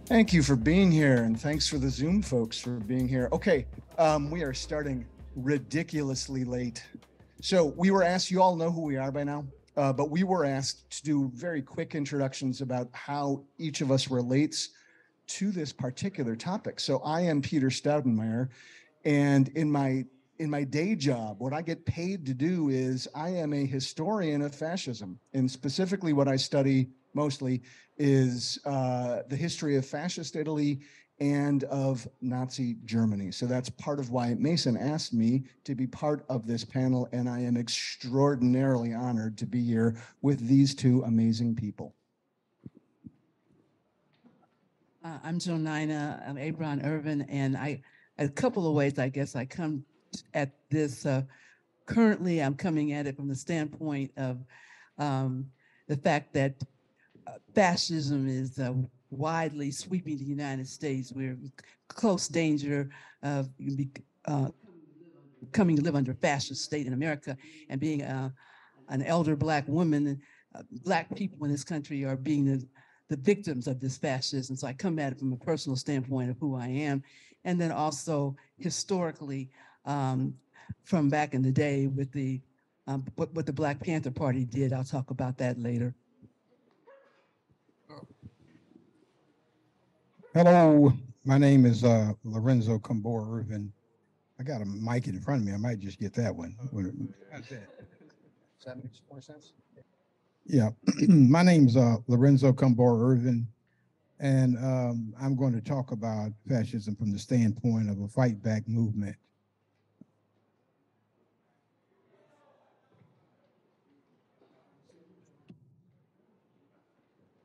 Thank you for being here, and thanks for the Zoom folks for being here. Okay, we are starting ridiculously late. So we were asked, you all know who we are by now, but we were asked to do very quick introductions about how each of us relates to this particular topic. So I am Peter Staudenmaier, and in my day job, what I get paid to do is I am a historian of fascism, and specifically what I study mostly is the history of fascist Italy and of Nazi Germany. So that's part of why Mason asked me to be part of this panel, and I am extraordinarily honored to be here with these two amazing people. I'm JoNina Abron-Ervin, and a couple of ways, I guess, I come at this. Currently, I'm coming at it from the standpoint of the fact that fascism is widely sweeping the United States. We're in close danger of coming to live under a fascist state in America, and being an elder Black woman. Black people in this country are being the victims of this fascism. So I come at it from a personal standpoint of who I am, and then also historically, from back in the day with the what the Black Panther Party did. I'll talk about that later. Hello, my name is Lorenzo Kom'boa Ervin. I got a mic in front of me. I might just get that one. How's that? Does that make more sense? Yeah, my name's Lorenzo Kom'boa Ervin, and I'm going to talk about fascism from the standpoint of a fight back movement.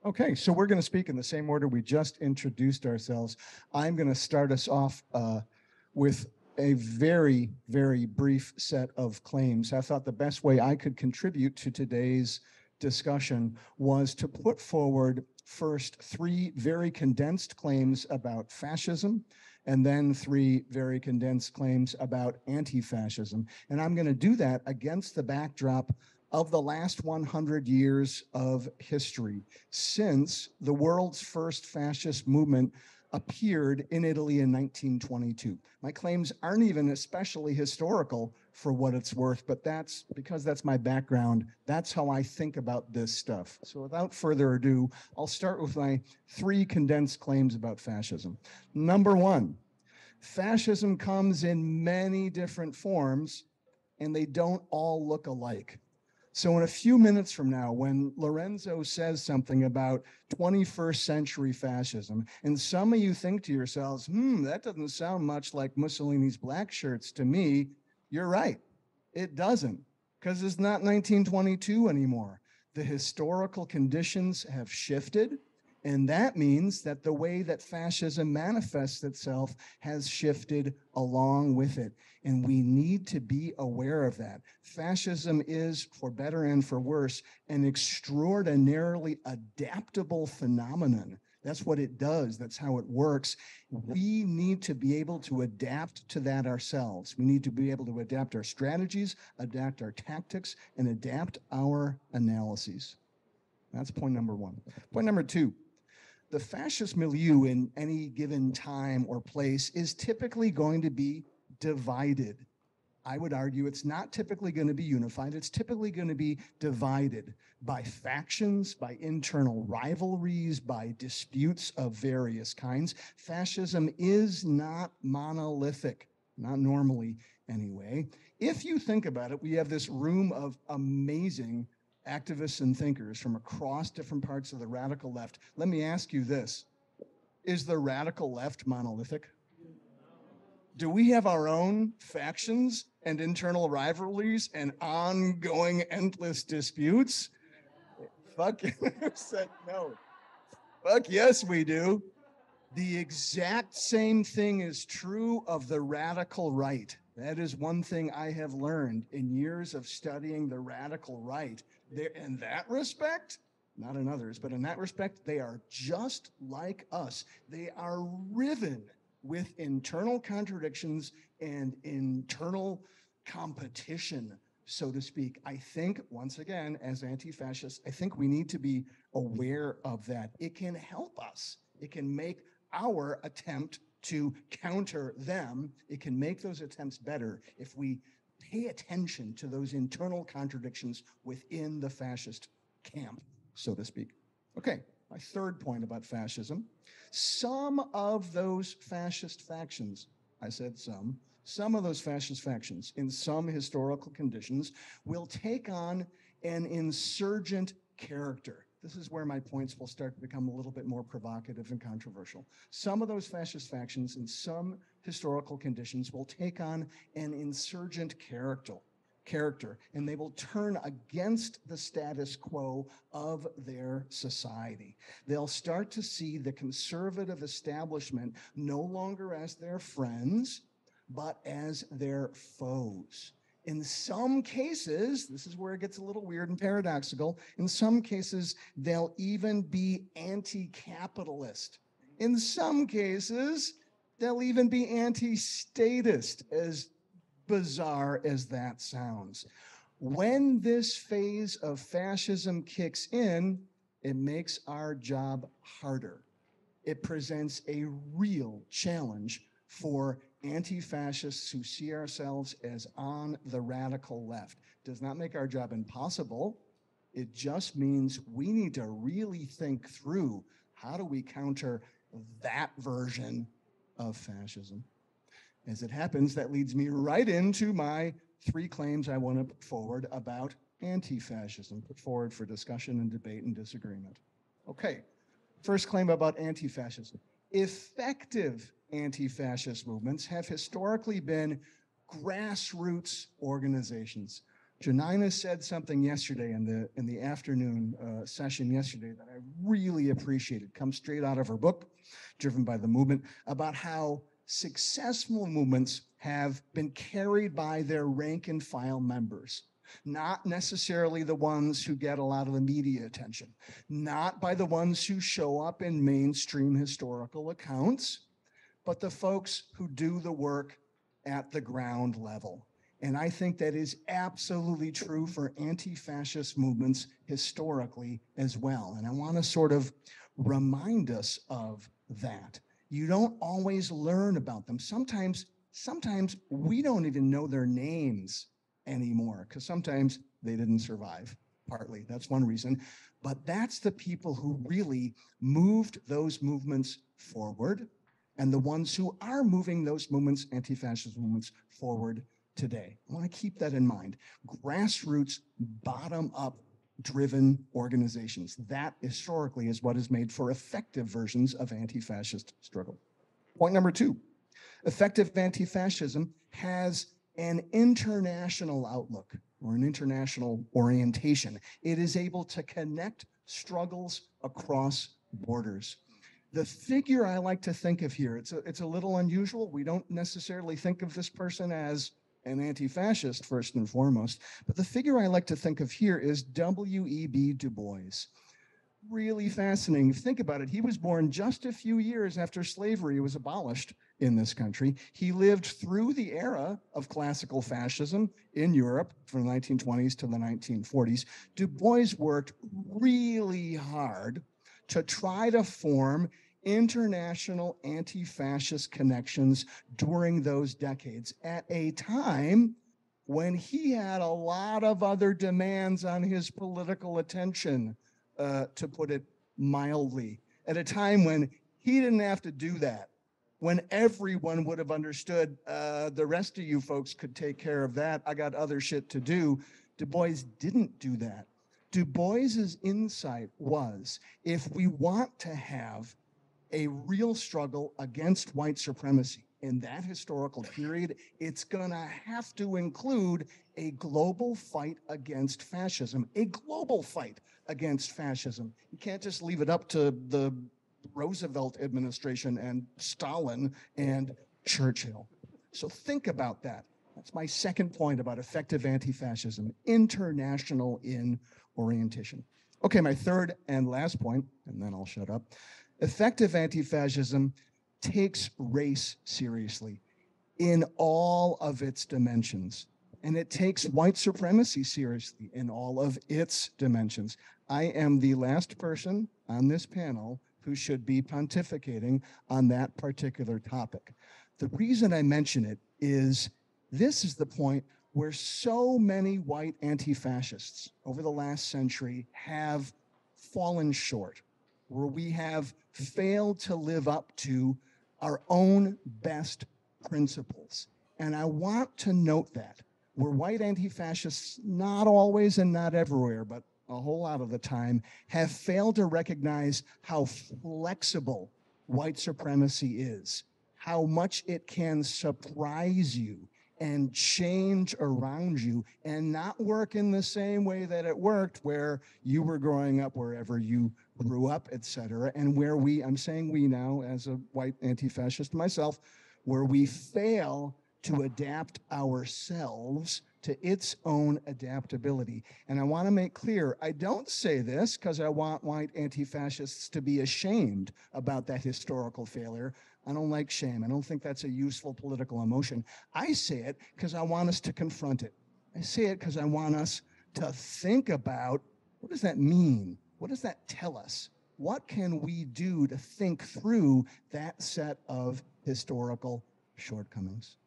Okay, so we're going to speak in the same order we just introduced ourselves. I'm going to start us off with a very, very brief set of claims. I thought the best way I could contribute to today's discussion was to put forward first three very condensed claims about fascism, and then three very condensed claims about anti-fascism. And I'm going to do that against the backdrop of the last 100 years of history, since the world's first fascist movement appeared in Italy in 1922. My claims aren't even especially historical for what it's worth, but that's because that's my background. That's how I think about this stuff. So without further ado, I'll start with my three condensed claims about fascism. Number one, fascism comes in many different forms, and they don't all look alike. So in a few minutes from now, when Lorenzo says something about 21st century fascism, and some of you think to yourselves, that doesn't sound much like Mussolini's black shirts to me, you're right. It doesn't, because it's not 1922 anymore. The historical conditions have shifted, and that means that the way that fascism manifests itself has shifted along with it. And we need to be aware of that. Fascism is, for better and for worse, an extraordinarily adaptable phenomenon. That's what it does. That's how it works. We need to be able to adapt to that ourselves. We need to be able to adapt our strategies, adapt our tactics, and adapt our analyses. That's point number one. Point number two, the fascist milieu in any given time or place is typically going to be divided. I would argue it's not typically going to be unified. It's typically going to be divided by factions, by internal rivalries, by disputes of various kinds. Fascism is not monolithic, not normally anyway. If you think about it, we have this room of amazing activists and thinkers from across different parts of the radical left. Let me ask you this. Is the radical left monolithic? Do we have our own factions and internal rivalries and ongoing endless disputes? Fuck, said no. Fuck yes, we do. The exact same thing is true of the radical right. That is one thing I have learned in years of studying the radical right. In that respect, not in others, but in that respect, they are just like us. They are riven with internal contradictions and internal competition, so to speak. I think, once again, as anti-fascists, I think we need to be aware of that. It can help us It can make our attempt to counter them, it can make those attempts better if we pay attention to those internal contradictions within the fascist camp, so to speak. Okay, my third point about fascism. Some of those fascist factions, I said some of those fascist factions in some historical conditions will take on an insurgent character. This is where my points will start to become a little bit more provocative and controversial. Some of those fascist factions in some historical conditions will take on an insurgent character, and they will turn against the status quo of their society. They'll start to see the conservative establishment no longer as their friends, but as their foes. In some cases, this is where it gets a little weird and paradoxical, in some cases, they'll even be anti-capitalist. In some cases, they'll even be anti-statist, as bizarre as that sounds. When this phase of fascism kicks in, it makes our job harder. It presents a real challenge for anti-fascists who see ourselves as on the radical left. Does not make our job impossible. It just means we need to really think through, how do we counter that version of fascism? As it happens, that leads me right into my 3 claims I want to put forward about anti-fascism, put forward for discussion and debate and disagreement. Okay, first claim about anti-fascism. Effective anti-fascist movements have historically been grassroots organizations. JoNina said something yesterday in the afternoon session yesterday that I really appreciated. Comes straight out of her book, Driven by the Movement, about how successful movements have been carried by their rank and file members, not necessarily the ones who get a lot of the media attention, not by the ones who show up in mainstream historical accounts, but the folks who do the work at the ground level. And I think that is absolutely true for anti-fascist movements historically as well. And I want to sort of remind us of that. You don't always learn about them. Sometimes we don't even know their names anymore, because sometimes they didn't survive, partly. That's one reason. But that's the people who really moved those movements forward, and the ones who are moving those movements, anti-fascist movements, forward today. I want to keep that in mind. Grassroots, bottom-up driven organizations. That historically is what has made for effective versions of anti-fascist struggle. Point number 2, effective anti-fascism has an international outlook or an international orientation. It is able to connect struggles across borders. The figure I like to think of here, it's a little unusual. We don't necessarily think of this person as an anti-fascist first and foremost, but the figure I like to think of here is W.E.B. Du Bois. Really fascinating. Think about it. He was born just a few years after slavery was abolished in this country. He lived through the era of classical fascism in Europe from the 1920s to the 1940s. Du Bois worked really hard to try to form international anti-fascist connections during those decades at a time when he had a lot of other demands on his political attention, to put it mildly, at a time when he didn't have to do that, when everyone would have understood, the rest of you folks could take care of that, I got other shit to do. Du Bois didn't do that. Du Bois's insight was, if we want to have a real struggle against white supremacy in that historical period, it's gonna have to include a global fight against fascism, a global fight against fascism. You can't just leave it up to the Roosevelt administration and Stalin and Churchill. So think about that. That's my second point about effective anti-fascism, international in orientation. Okay, my third and last point, and then I'll shut up. Effective anti-fascism takes race seriously in all of its dimensions, and it takes white supremacy seriously in all of its dimensions. I am the last person on this panel who should be pontificating on that particular topic. The reason I mention it is this is the point where so many white anti-fascists over the last century have fallen short, where we have failed to live up to our own best principles. And I want to note that where white anti-fascists, not always and not everywhere, but a whole lot of the time, have failed to recognize how flexible white supremacy is, how much it can surprise you and change around you and not work in the same way that it worked where you were growing up, wherever you grew up, et cetera, and where I'm saying we now as a white anti-fascist myself, where we fail to adapt ourselves to its own adaptability. And I want to make clear, I don't say this because I want white anti-fascists to be ashamed about that historical failure. I don't like shame. I don't think that's a useful political emotion. I say it because I want us to confront it. I say it because I want us to think about, what does that mean? What does that tell us? What can we do to think through that set of historical shortcomings?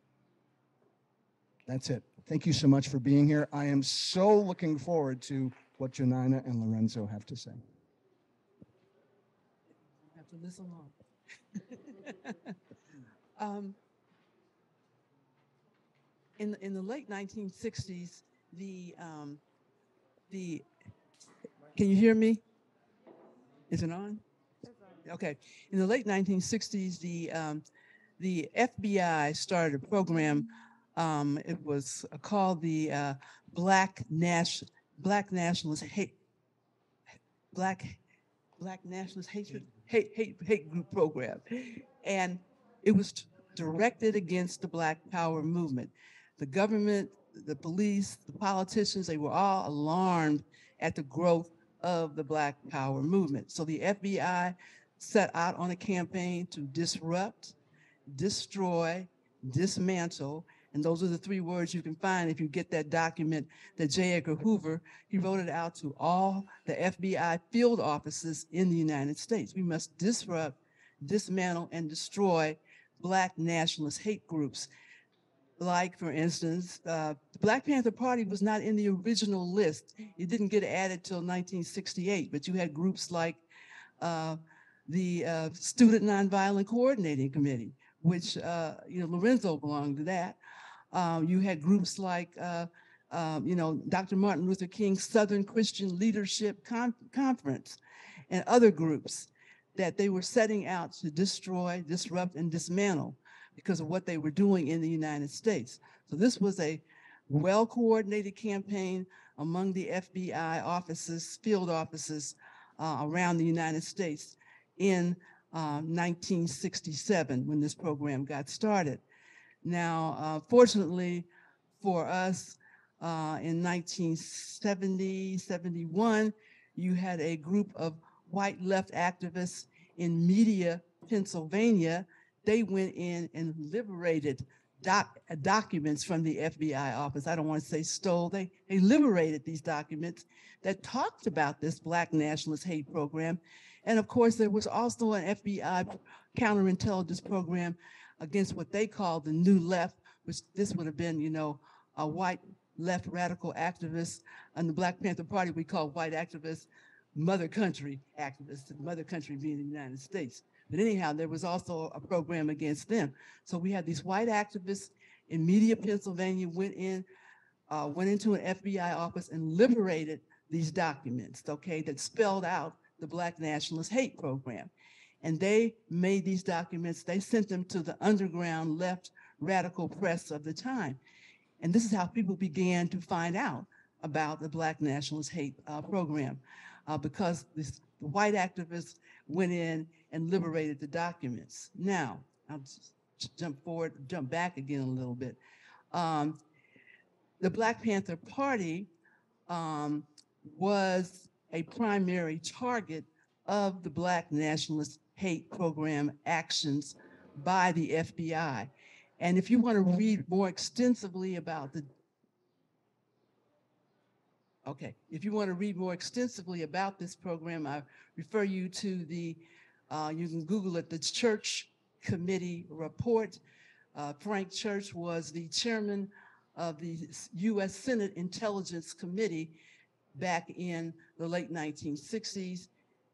That's it. Thank you so much for being here. I am so looking forward to what JoNina and Lorenzo have to say. I have to listen on. In the late 1960s, can you hear me? Is it on? Okay. In the late 1960s, the FBI started a program. It was called the Black Nationalist Hate Group Program, and it was directed against the Black Power movement. The government, the police, the politicians, they were all alarmed at the growth of the Black Power movement. So the FBI set out on a campaign to disrupt, destroy, dismantle, and those are the three words you can find if you get that document that J. Edgar Hoover, he wrote it out to all the FBI field offices in the United States. We must disrupt, dismantle, and destroy Black nationalist hate groups. Like, for instance, the Black Panther Party was not in the original list. It didn't get added till 1968, but you had groups like the Student Nonviolent Coordinating Committee, which, Lorenzo belonged to that. You had groups like, Dr. Martin Luther King's Southern Christian Leadership Conference and other groups that they were setting out to destroy, disrupt, and dismantle because of what they were doing in the United States. So this was a well-coordinated campaign among the FBI offices, field offices around the United States in 1967 when this program got started. Now, fortunately for us, in 1970, 71, you had a group of white left activists in Media, Pennsylvania. They went in and liberated documents from the FBI office. I don't want to say stole, they liberated these documents that talked about this Black nationalist hate program. And of course, there was also an FBI counterintelligence program against what they called the New Left, which this would have been, a white left radical activists. And the Black Panther Party, we call white activists mother country activists, the mother country being the United States. But anyhow, there was also a program against them. So we had these white activists in Media, Pennsylvania, went into an FBI office and liberated these documents, okay, that spelled out the Black nationalist hate program. And they made these documents, they sent them to the underground left radical press of the time. And this is how people began to find out about the Black nationalist hate program, because the white activists went in and liberated the documents. Now, I'll just jump back again a little bit. The Black Panther Party was a primary target of the Black nationalist hate program actions by the FBI. And if you want to read more extensively about if you want to read more extensively about this program, I refer you to the You can Google it, the Church Committee Report. Frank Church was the chairman of the U.S. Senate Intelligence Committee back in the late 1960s.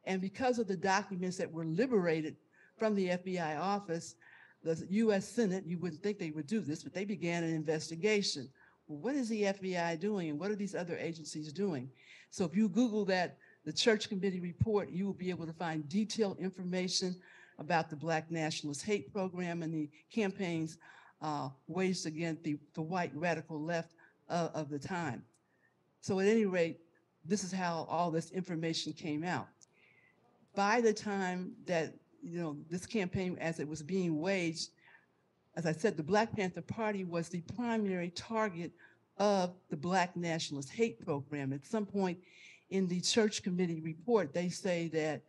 And because of the documents that were liberated from the FBI office, the U.S. Senate, you wouldn't think they would do this, but they began an investigation. Well, what is the FBI doing and what are these other agencies doing? So if you Google that, the Church Committee report, you will be able to find detailed information about the Black Nationalist Hate Program and the campaigns waged against the white radical left of the time. So at any rate, this is how all this information came out. By the time that this campaign, as it was being waged, as I said, the Black Panther Party was the primary target of the Black Nationalist Hate Program. At some point in the Church Committee report, they say that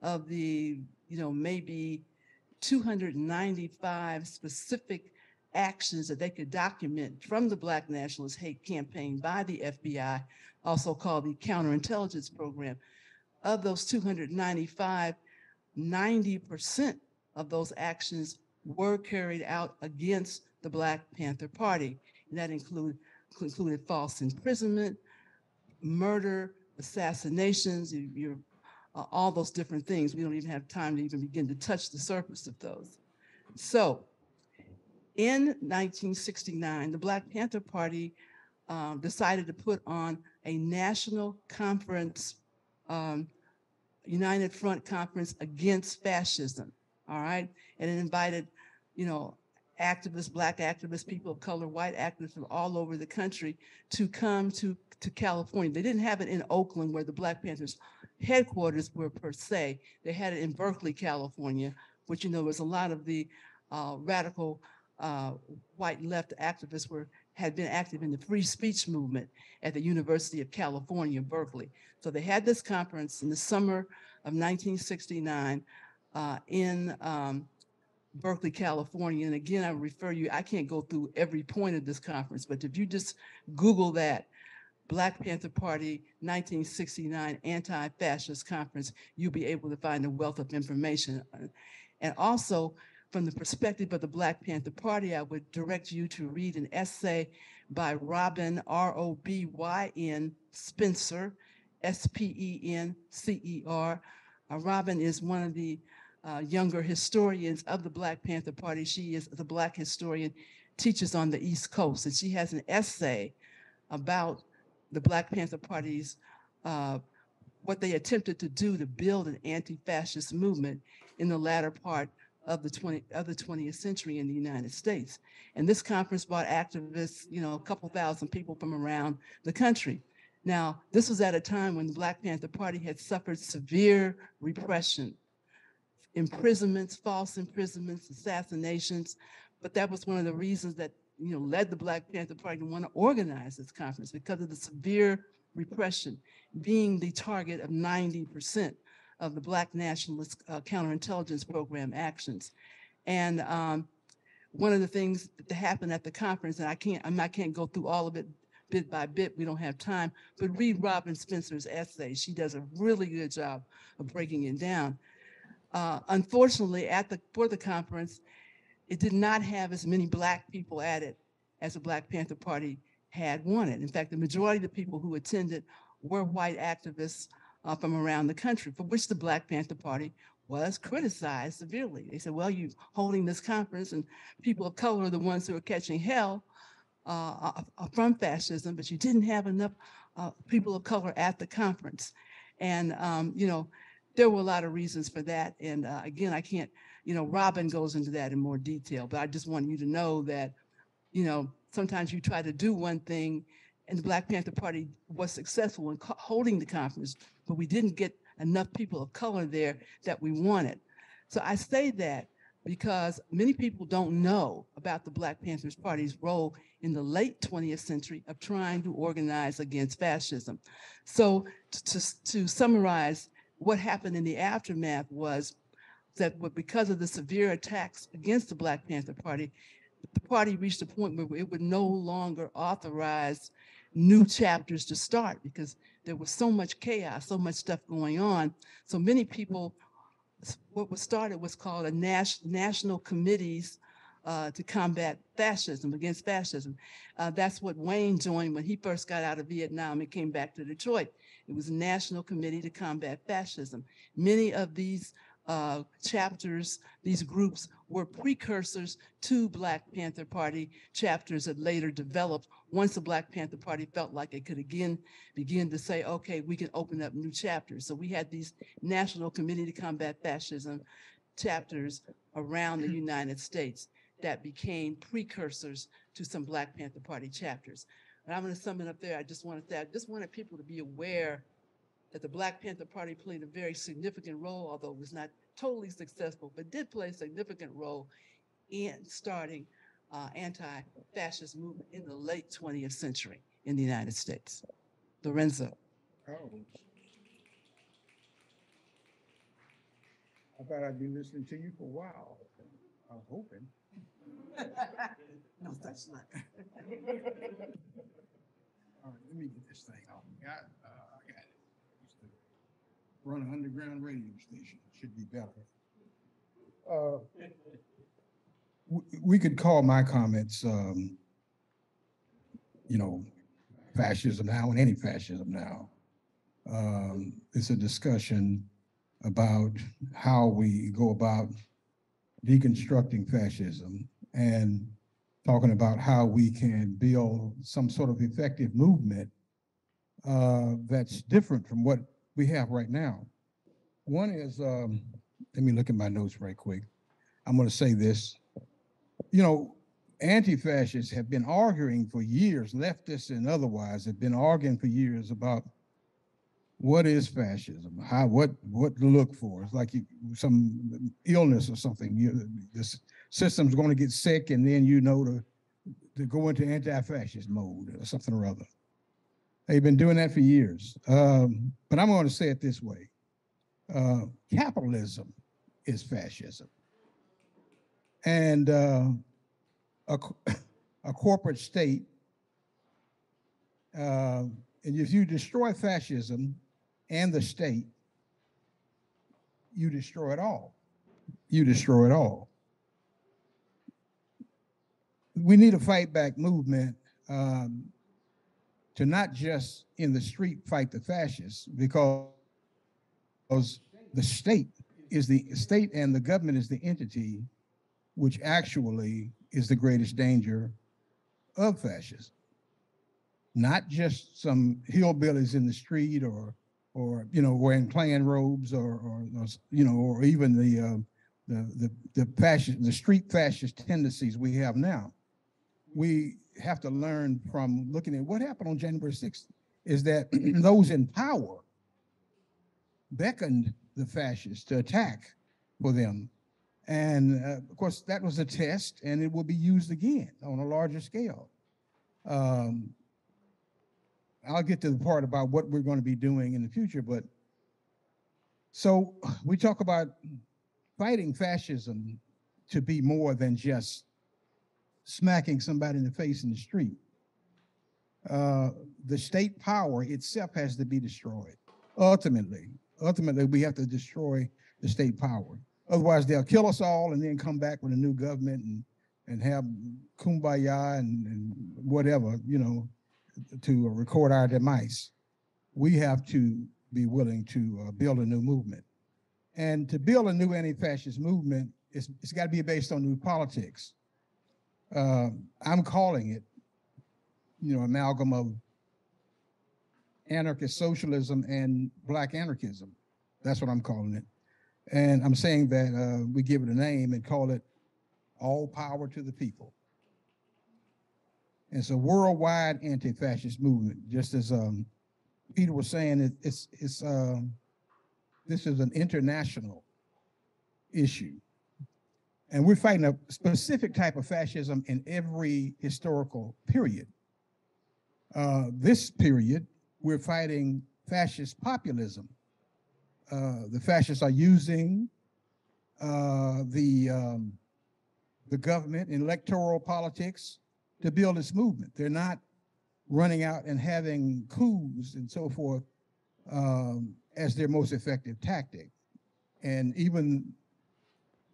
of the maybe 295 specific actions that they could document from the Black Nationalist Hate campaign by the FBI, also called the Counterintelligence Program. Of those 295, 90% of those actions were carried out against the Black Panther Party. And that included false imprisonment, murder, assassinations, all those different things. We don't even have time to even begin to touch the surface of those. So in 1969, the Black Panther Party decided to put on a national conference, United Front Conference against fascism, all right? And it invited, activists, Black activists, people of color, white activists from all over the country to come to California. They didn't have it in Oakland where the Black Panthers headquarters were per se. They had it in Berkeley, California, which, was a lot of the radical white left activists had been active in the free speech movement at the University of California, Berkeley. So they had this conference in the summer of 1969 in Berkeley, California. And again, I refer you, I can't go through every point of this conference, but if you just Google that, Black Panther Party 1969 Anti-Fascist Conference, you'll be able to find a wealth of information. And also, from the perspective of the Black Panther Party, I would direct you to read an essay by Robin, R-O-B-Y-N, Spencer, S-P-E-N-C-E-R. Robin is one of the younger historians of the Black Panther Party. She is the Black historian, teaches on the East Coast, and she has an essay about the Black Panther Party's, what they attempted to do to build an anti-fascist movement in the latter part of the 20th century in the United States. And this conference brought activists, a couple thousand people from around the country. Now, this was at a time when the Black Panther Party had suffered severe repression, imprisonments, false imprisonments, assassinations, but that was one of the reasons that led the Black Panther Party to want to organize this conference, because of the severe repression, being the target of 90% of the Black Nationalist Counterintelligence Program actions. And one of the things that happened at the conference, and I can't go through all of it bit by bit, we don't have time, but read Robin Spencer's essay. She does a really good job of breaking it down. Unfortunately, for the conference, it did not have as many Black people at it as the Black Panther Party had wanted. In fact, the majority of the people who attended were white activists from around the country, for which the Black Panther Party was criticized severely. They said, well, you're holding this conference and people of color are the ones who are catching hell from fascism, but you didn't have enough people of color at the conference. And, there were a lot of reasons for that. And again, I can't, Robin goes into that in more detail, but I just want you to know that, sometimes you try to do one thing and the Black Panther Party was successful in holding the conference, but we didn't get enough people of color there that we wanted. So I say that because many people don't know about the Black Panthers Party's role in the late 20th century of trying to organize against fascism. So to summarize, what happened in the aftermath was that because of the severe attacks against the Black Panther Party, the party reached a point where it would no longer authorize new chapters to start because there was so much chaos, so much stuff going on. So many people what was started was called a national committees to combat fascism, against fascism. That's what Wayne joined when he first got out of Vietnam and came back to Detroit. It was a national committee to combat fascism. Many of these chapters, these groups were precursors to Black Panther Party chapters that later developed once the Black Panther Party felt like it could again begin to say, okay, we can open up new chapters. So we had these National Committee to Combat Fascism chapters around the United States that became precursors to some Black Panther Party chapters. And I'm going to sum it up there. I just wanted people to be aware that the Black Panther Party played a very significant role, although it was not totally successful, but did play a significant role in starting anti-fascist movement in the late 20th century in the United States. Lorenzo. Oh. I thought I'd be listening to you for a while. I was hoping. No, that's not. All right, let me get this thing off. I got it. Used to run an underground radio station. Should be better. We could call my comments, fascism now and any fascism now. It's a discussion about how we go about deconstructing fascism and talking about how we can build some sort of effective movement that's different from what we have right now. One is, let me look at my notes right quick. I'm going to say this. Anti-fascists have been arguing for years, leftists and otherwise have been arguing for years about what is fascism, what to look for. It's like some illness or something. This system's going to get sick, and then to go into anti-fascist mode or something or other. They've been doing that for years. But I'm going to say it this way. Capitalism is fascism. And a corporate state, and if you destroy fascism and the state, you destroy it all. You destroy it all. We need a fight back movement to not just in the street fight the fascists, because the state and the government is the entity which actually is the greatest danger of fascism. Not just some hillbillies in the street or wearing Klan robes or even the street fascist tendencies we have now. We have to learn from looking at what happened on January 6th is that those in power beckoned the fascists to attack for them. And of course, that was a test, and it will be used again on a larger scale. I'll get to the part about what we're going to be doing in the future, but so we talk about fighting fascism to be more than just smacking somebody in the face in the street. The state power itself has to be destroyed. Ultimately, we have to destroy the state power. Otherwise, they'll kill us all and then come back with a new government and have kumbaya and whatever, to record our demise. We have to be willing to build a new movement. And to build a new anti-fascist movement, it's got to be based on new politics. I'm calling it, amalgam of anarchist socialism and Black anarchism. That's what I'm calling it. And I'm saying that we give it a name and call it all power to the people. And it's a worldwide anti-fascist movement, just as Peter was saying. This is an international issue, and we're fighting a specific type of fascism in every historical period. This period, we're fighting fascist populism. The fascists are using the government in electoral politics to build this movement. They're not running out and having coups and so forth as their most effective tactic. And even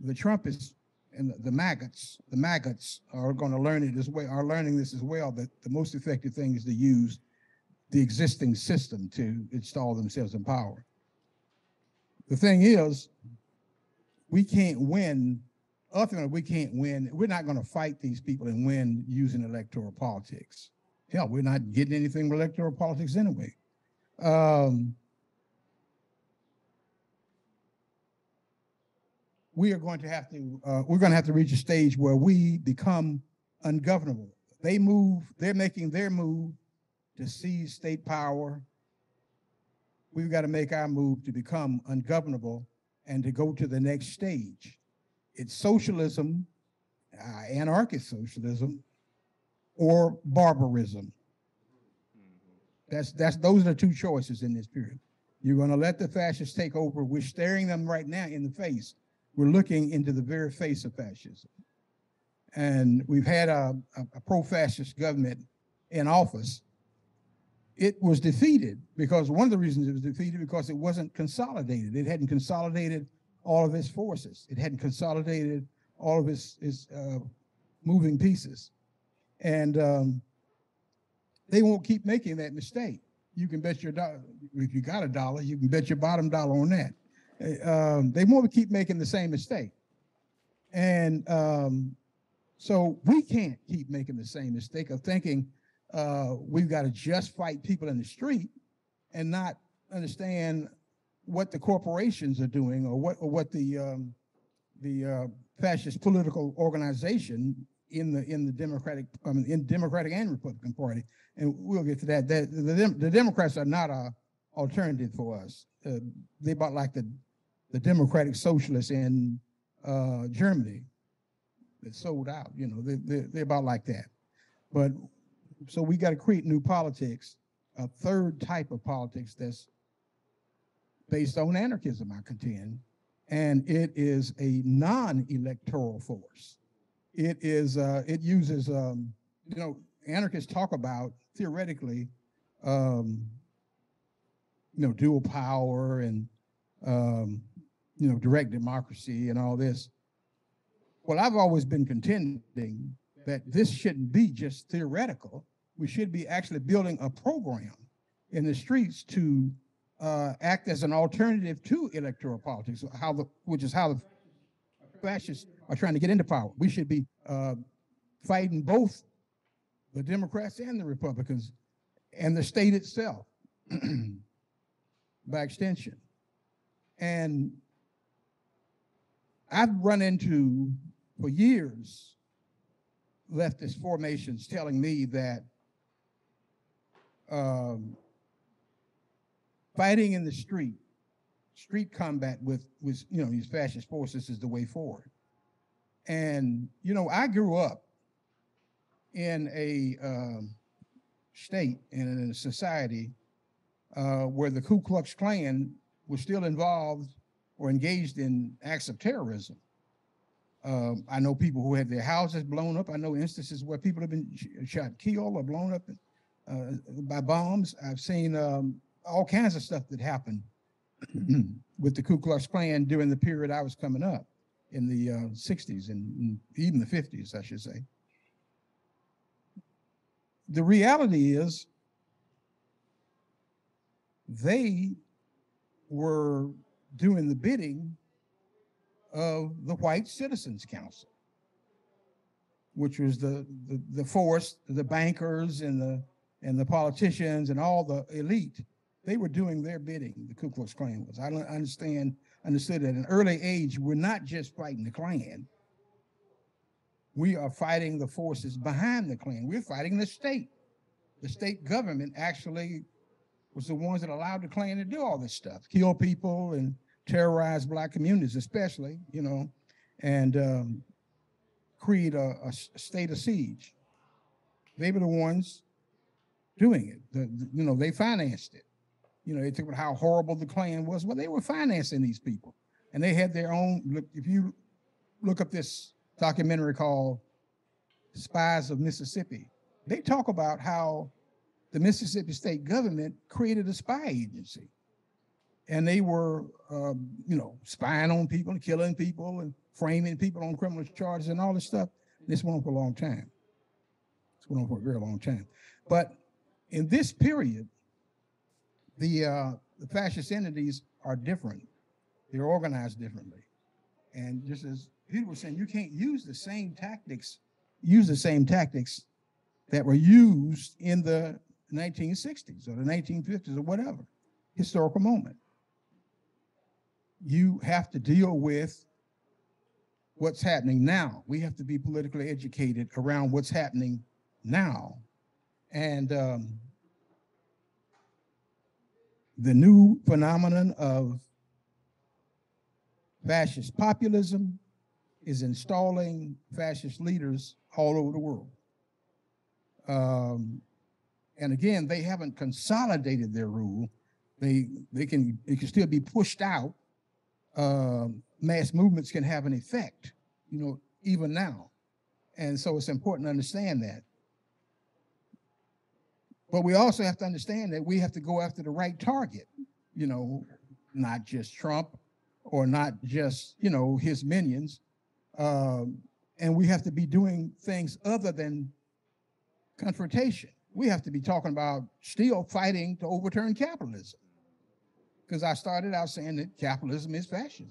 the Trumpists and the maggots are going to learn it as well, are learning this as well, that the most effective thing is to use the existing system to install themselves in power. The thing is, we can't win. Ultimately, we can't win. We're not going to fight these people and win using electoral politics. Hell, we're not getting anything with electoral politics anyway. We're going to have to reach a stage where we become ungovernable. They're making their move to seize state power. We've got to make our move to become ungovernable and to go to the next stage. It's socialism, anarchist socialism, or barbarism. Those are the two choices in this period. You're going to let the fascists take over. We're staring them right now in the face. We're looking into the very face of fascism. And we've had a pro-fascist government in office. It was defeated because one of the reasons it was defeated because it wasn't consolidated. It hadn't consolidated all of its forces. It hadn't consolidated all of its moving pieces. And they won't keep making that mistake. You can bet your dollar, if you got a dollar, you can bet your bottom dollar on that. They won't keep making the same mistake. And so we can't keep making the same mistake of thinking we've got to just fight people in the street and not understand what the corporations are doing or what the fascist political organization in the Democratic and Republican Party, and we'll get to that. The Democrats are not an alternative for us. They about like the Democratic Socialists in Germany that sold out. You know, they're about like that. But so we got to create new politics, a third type of politics that's based on anarchism, I contend, and it is a non-electoral force. It uses, anarchists talk about theoretically, dual power and, direct democracy and all this. Well, I've always been contending that this shouldn't be just theoretical. We should be actually building a program in the streets to act as an alternative to electoral politics, which is how the fascists are trying to get into power. We should be fighting both the Democrats and the Republicans and the state itself by extension. And I've run into, for years, leftist formations telling me that fighting in the street combat with these fascist forces is the way forward. And I grew up in a state and in a society where the Ku Klux Klan was still involved or engaged in acts of terrorism. I know people who had their houses blown up. I know instances where people have been shot, killed, or blown up by bombs. I've seen all kinds of stuff that happened with the Ku Klux Klan during the period I was coming up in the 60s and even the 50s, I should say. The reality is they were doing the bidding of the White Citizens Council, which was the force, the bankers and the politicians and all the elite. They were doing their bidding, the Ku Klux Klan was. I understood at an early age, we're not just fighting the Klan. We are fighting the forces behind the Klan. We're fighting the state. The state government actually was the ones that allowed the Klan to do all this stuff, kill people and terrorize Black communities especially, and create a state of siege. They were the ones doing it. They financed it. They talk about how horrible the Klan was. Well, they were financing these people. And they had their own, if you look up this documentary called Spies of Mississippi, they talk about how the Mississippi state government created a spy agency. and they were, spying on people and killing people and framing people on criminal charges and all this stuff. This went on for a long time. This went on for a very long time. But in this period, the fascist entities are different. They're organized differently. And just as Peter was saying, you can't use the same tactics that were used in the 1960s or the 1950s or whatever historical moment. You have to deal with what's happening now. We have to be politically educated around what's happening now. And the new phenomenon of fascist populism is installing fascist leaders all over the world. And again, they haven't consolidated their rule. They can still be pushed out. Mass movements can have an effect, even now. And so it's important to understand that. But we also have to understand that we have to go after the right target, not just Trump or not just, his minions. And we have to be doing things other than confrontation. We have to be talking about still fighting to overturn capitalism. Because I started out saying that capitalism is fascism.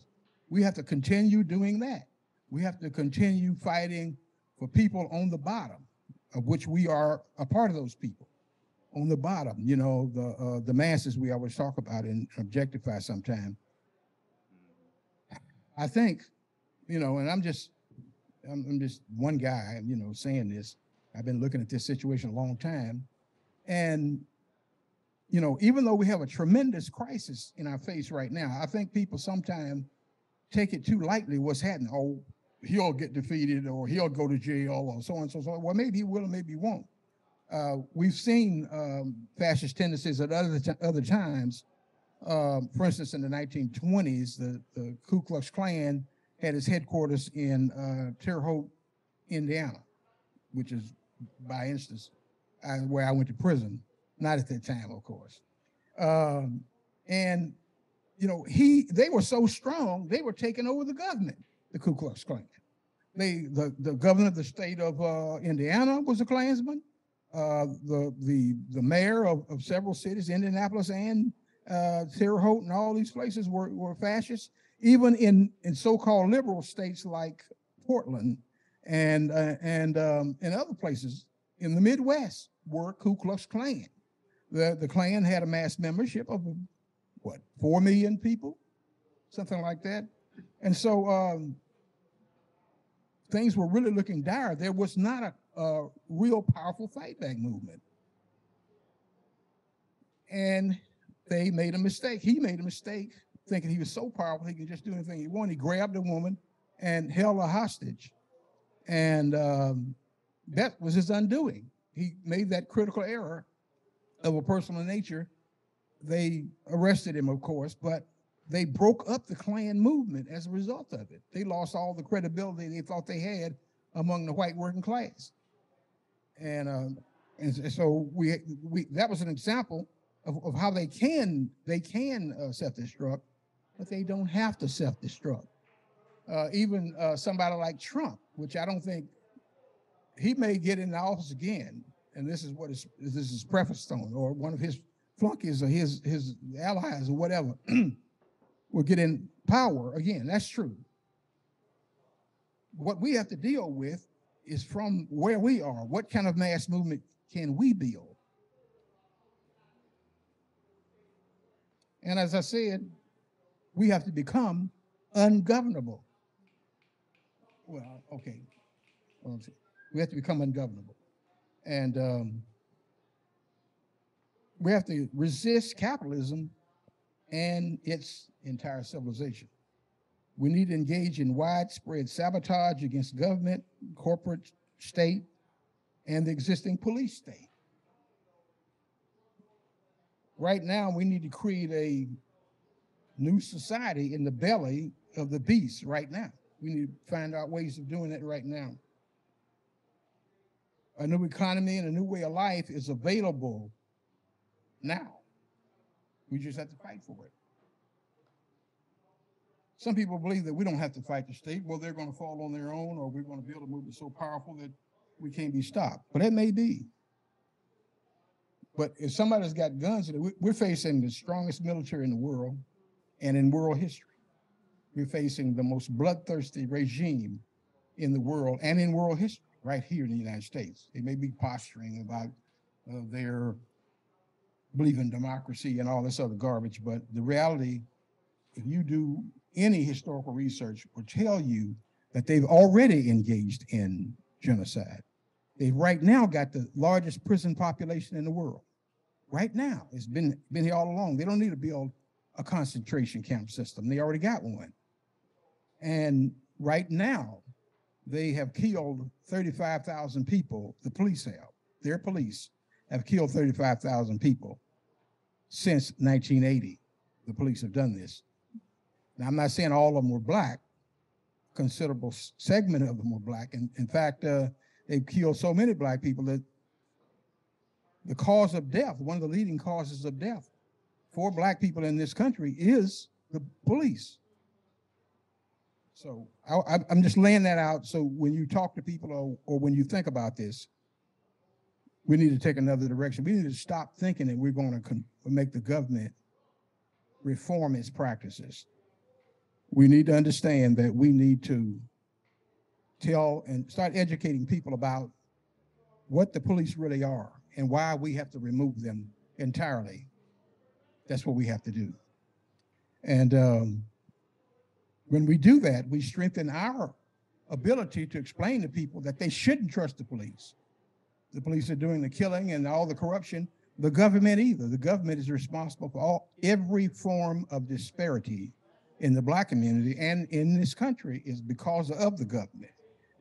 We have to continue doing that. We have to continue fighting for people on the bottom, of which we are a part of those people. On the bottom, the masses we always talk about and objectify sometimes. I think, and I'm just one guy, saying this. I've been looking at this situation a long time. And, even though we have a tremendous crisis in our face right now, I think people sometimes take it too lightly what's happening. Oh, he'll get defeated or he'll go to jail or so on and so on. Well, maybe he will and maybe he won't. We've seen fascist tendencies at other times. For instance, in the 1920s, the Ku Klux Klan had its headquarters in Terre Haute, Indiana, which is, by instance, where I went to prison. Not at that time, of course. And they were so strong, they were taking over the government, the Ku Klux Klan. The governor of the state of Indiana was a Klansman. The mayor of several cities, Indianapolis and Terre Haute and all these places were fascists. Even in so-called liberal states like Portland and other places in the Midwest were Ku Klux Klan. The Klan had a mass membership of 4 million people, something like that. And so things were really looking dire. There was not a real powerful fight back movement. And they made a mistake. He made a mistake thinking he was so powerful he could just do anything he wanted. He grabbed a woman and held her hostage. And that was his undoing. He made that critical error of a personal nature. They arrested him, of course, but they broke up the Klan movement as a result of it. They lost all the credibility they thought they had among the white working class. And so that was an example of how they can self-destruct, but they don't have to self-destruct. Even somebody like Trump, which I don't think he may get in the office again, and this is prefaced on, or one of his flunkies or his allies or whatever will get in power again. That's true. What we have to deal with is from where we are. What kind of mass movement can we build? And as I said, we have to become ungovernable. Well, okay. We have to become ungovernable. And we have to resist capitalism and its entire civilization. We need to engage in widespread sabotage against government, corporate, state, and the existing police state. Right now, we need to create a new society in the belly of the beast right now. We need to find out ways of doing that right now. A new economy and a new way of life is available now. We just have to fight for it. some people believe that we don't have to fight the state. Well, they're going to fall on their own, or we're going to build a movement so powerful that we can't be stopped. But that may be. But if somebody's got guns, we're facing the strongest military in the world and in world history. We're facing the most bloodthirsty regime in the world and in world history right here in the United States. They may be posturing about their belief in democracy and all this other garbage, but the reality, if you do any historical research, will tell you that they've already engaged in genocide. They've right now got the largest prison population in the world. Right now, it's been here all along. They don't need to build a concentration camp system. They already got one. And right now, they have killed 35,000 people. The police have. Their police have killed 35,000 people since 1980. The police have done this. Now, I'm not saying all of them were black. Considerable segment of them were black. And in fact, they've killed so many black people that the cause of death, one of the leading causes of death for black people in this country is the police. So I'm just laying that out. So when you talk to people or when you think about this, we need to take another direction. We need to stop thinking that we're going to make the government reform its practices. We need to understand that we need to tell and start educating people about what the police really are and why we have to remove them entirely. That's what we have to do. And when we do that, we strengthen our ability to explain to people that they shouldn't trust the police. The police are doing the killing and all the corruption. The government either. The government is responsible for every form of disparity in the black community and in this country is because of the government,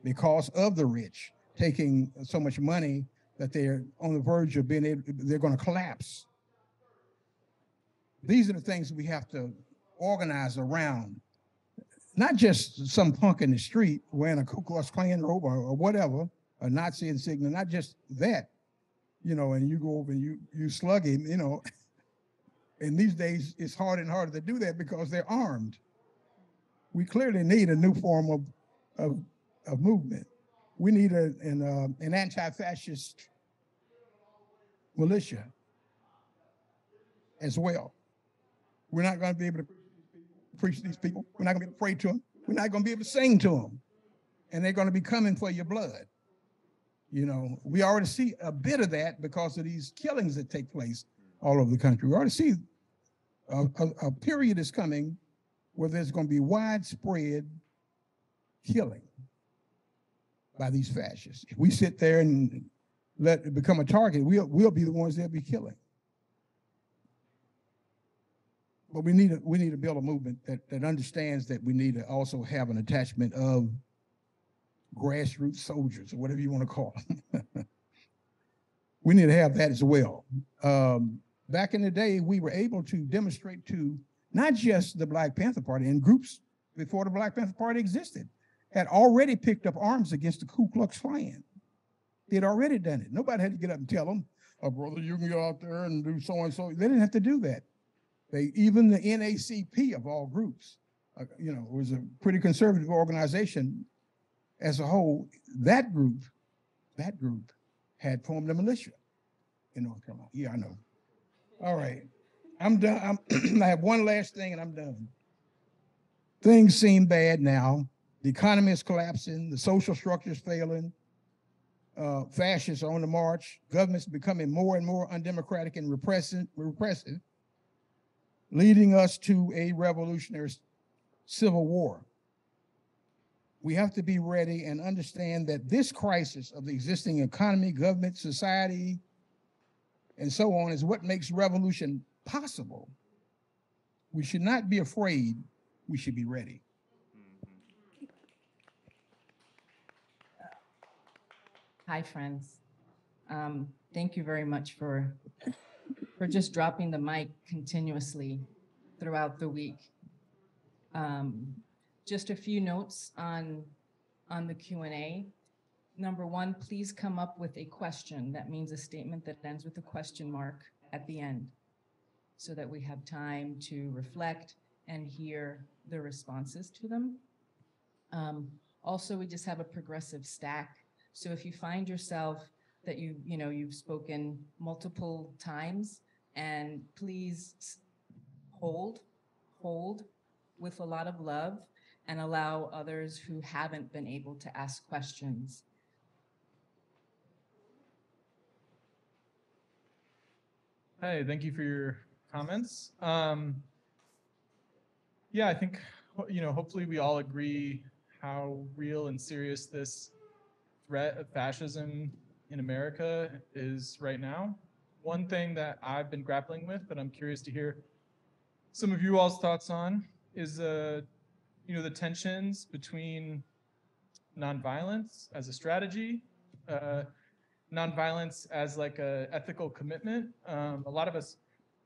because of the rich taking so much money that they're on the verge of they're going to collapse. These are the things we have to organize around. Not just some punk in the street wearing a Ku Klux Klan robe or whatever, a Nazi insignia, not just that, and you go over and you slug him, And these days, it's harder and harder to do that because they're armed. We clearly need a new form of movement. We need an anti-fascist militia as well. We're not going to be able to preach to these people. We're not going to be able to pray to them. We're not going to be able to sing to them. And they're going to be coming for your blood. We already see a bit of that because of these killings that take place all over the country. We already see a period is coming where there's going to be widespread killing by these fascists. If we sit there and let it become a target, we'll be the ones they'll be killing. But we need to build a movement that understands that we need to also have an attachment of grassroots soldiers or whatever you want to call them. We need to have that as well. Back in the day, we were able to demonstrate to not just the Black Panther Party and groups before the Black Panther Party existed had already picked up arms against the Ku Klux Klan. They had already done it. Nobody had to get up and tell them, "Oh, brother, you can go out there and do so and so." They didn't have to do that. Even the NACP of all groups, was a pretty conservative organization as a whole. That group had formed a militia in North Carolina. Yeah, I know. All right, I'm done. I have one last thing and I'm done. Things seem bad now. The economy is collapsing. The social structure is failing. Fascists are on the march. Government's becoming more and more undemocratic and repressive, leading us to a revolutionary civil war. We have to be ready and understand that this crisis of the existing economy, government, society, and so on is what makes revolution possible. We should not be afraid. We should be ready. Hi, friends. Thank you very much for just dropping the mic continuously throughout the week. Just a few notes on the Q&A. Number one, please come up with a question. That means a statement that ends with a question mark at the end so that we have time to reflect and hear the responses to them. Also, we just have a progressive stack. So if you find yourself that you've spoken multiple times, and please hold with a lot of love and allow others who haven't been able to ask questions. Hey, thank you for your comments. Yeah, I think, hopefully we all agree how real and serious this threat of fascism in America is right now. One thing that I've been grappling with that I'm curious to hear some of you all's thoughts on is, the tensions between nonviolence as a strategy, nonviolence as like a ethical commitment. A lot of us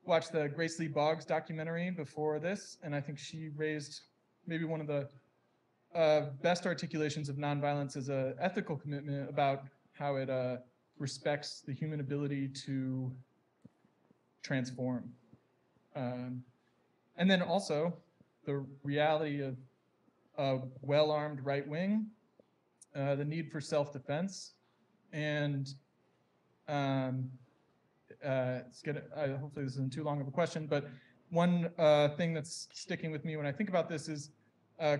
watched the Grace Lee Boggs documentary before this, and I think she raised maybe one of the best articulations of nonviolence as an ethical commitment about how it respects the human ability to transform. And then also the reality of a well-armed right wing, the need for self-defense, and hopefully this isn't too long of a question, but one thing that's sticking with me when I think about this is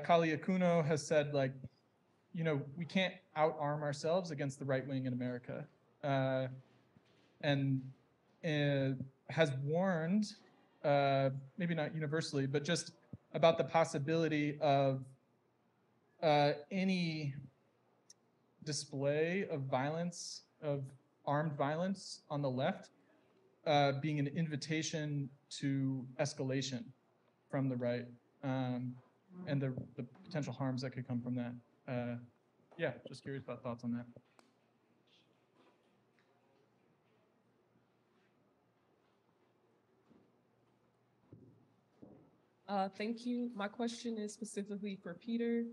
Kali Akuno has said, like, we can't out-arm ourselves against the right wing in America, and has warned, maybe not universally, but just about the possibility of any display of violence, of armed violence on the left, being an invitation to escalation from the right, and the potential harms that could come from that. Yeah, just curious about thoughts on that. Thank you. My question is specifically for Peter.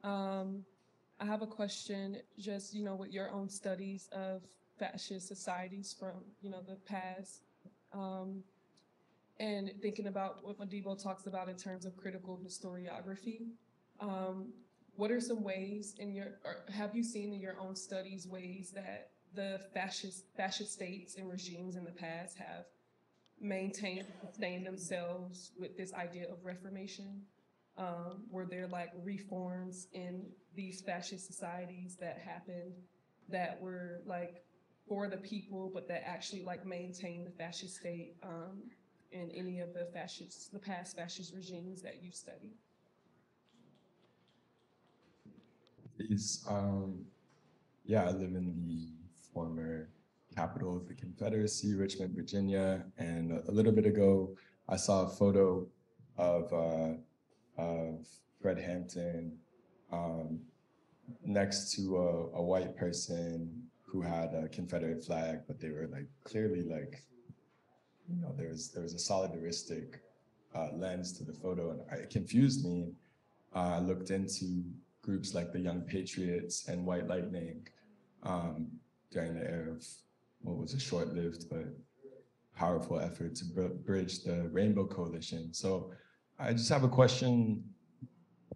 I have a question, just, with your own studies of fascist societies from, the past, and thinking about what Modibo talks about in terms of critical historiography. What are some ways have you seen in your own studies ways that the fascist states and regimes in the past have maintained and sustained themselves with this idea of reformation? Were there like reforms in these fascist societies that happened that were like for the people, but that actually like maintained the fascist state in any of the past fascist regimes that you've studied? Yeah, I live in the former capital of the Confederacy, Richmond, Virginia, and a little bit ago, I saw a photo of Fred Hampton next to a white person who had a Confederate flag, but they were like clearly like, there was a solidaristic lens to the photo, and it confused me. I looked into groups like the Young Patriots and White Lightning during the era of what was a short-lived but powerful effort to bridge the Rainbow Coalition. So I just have a question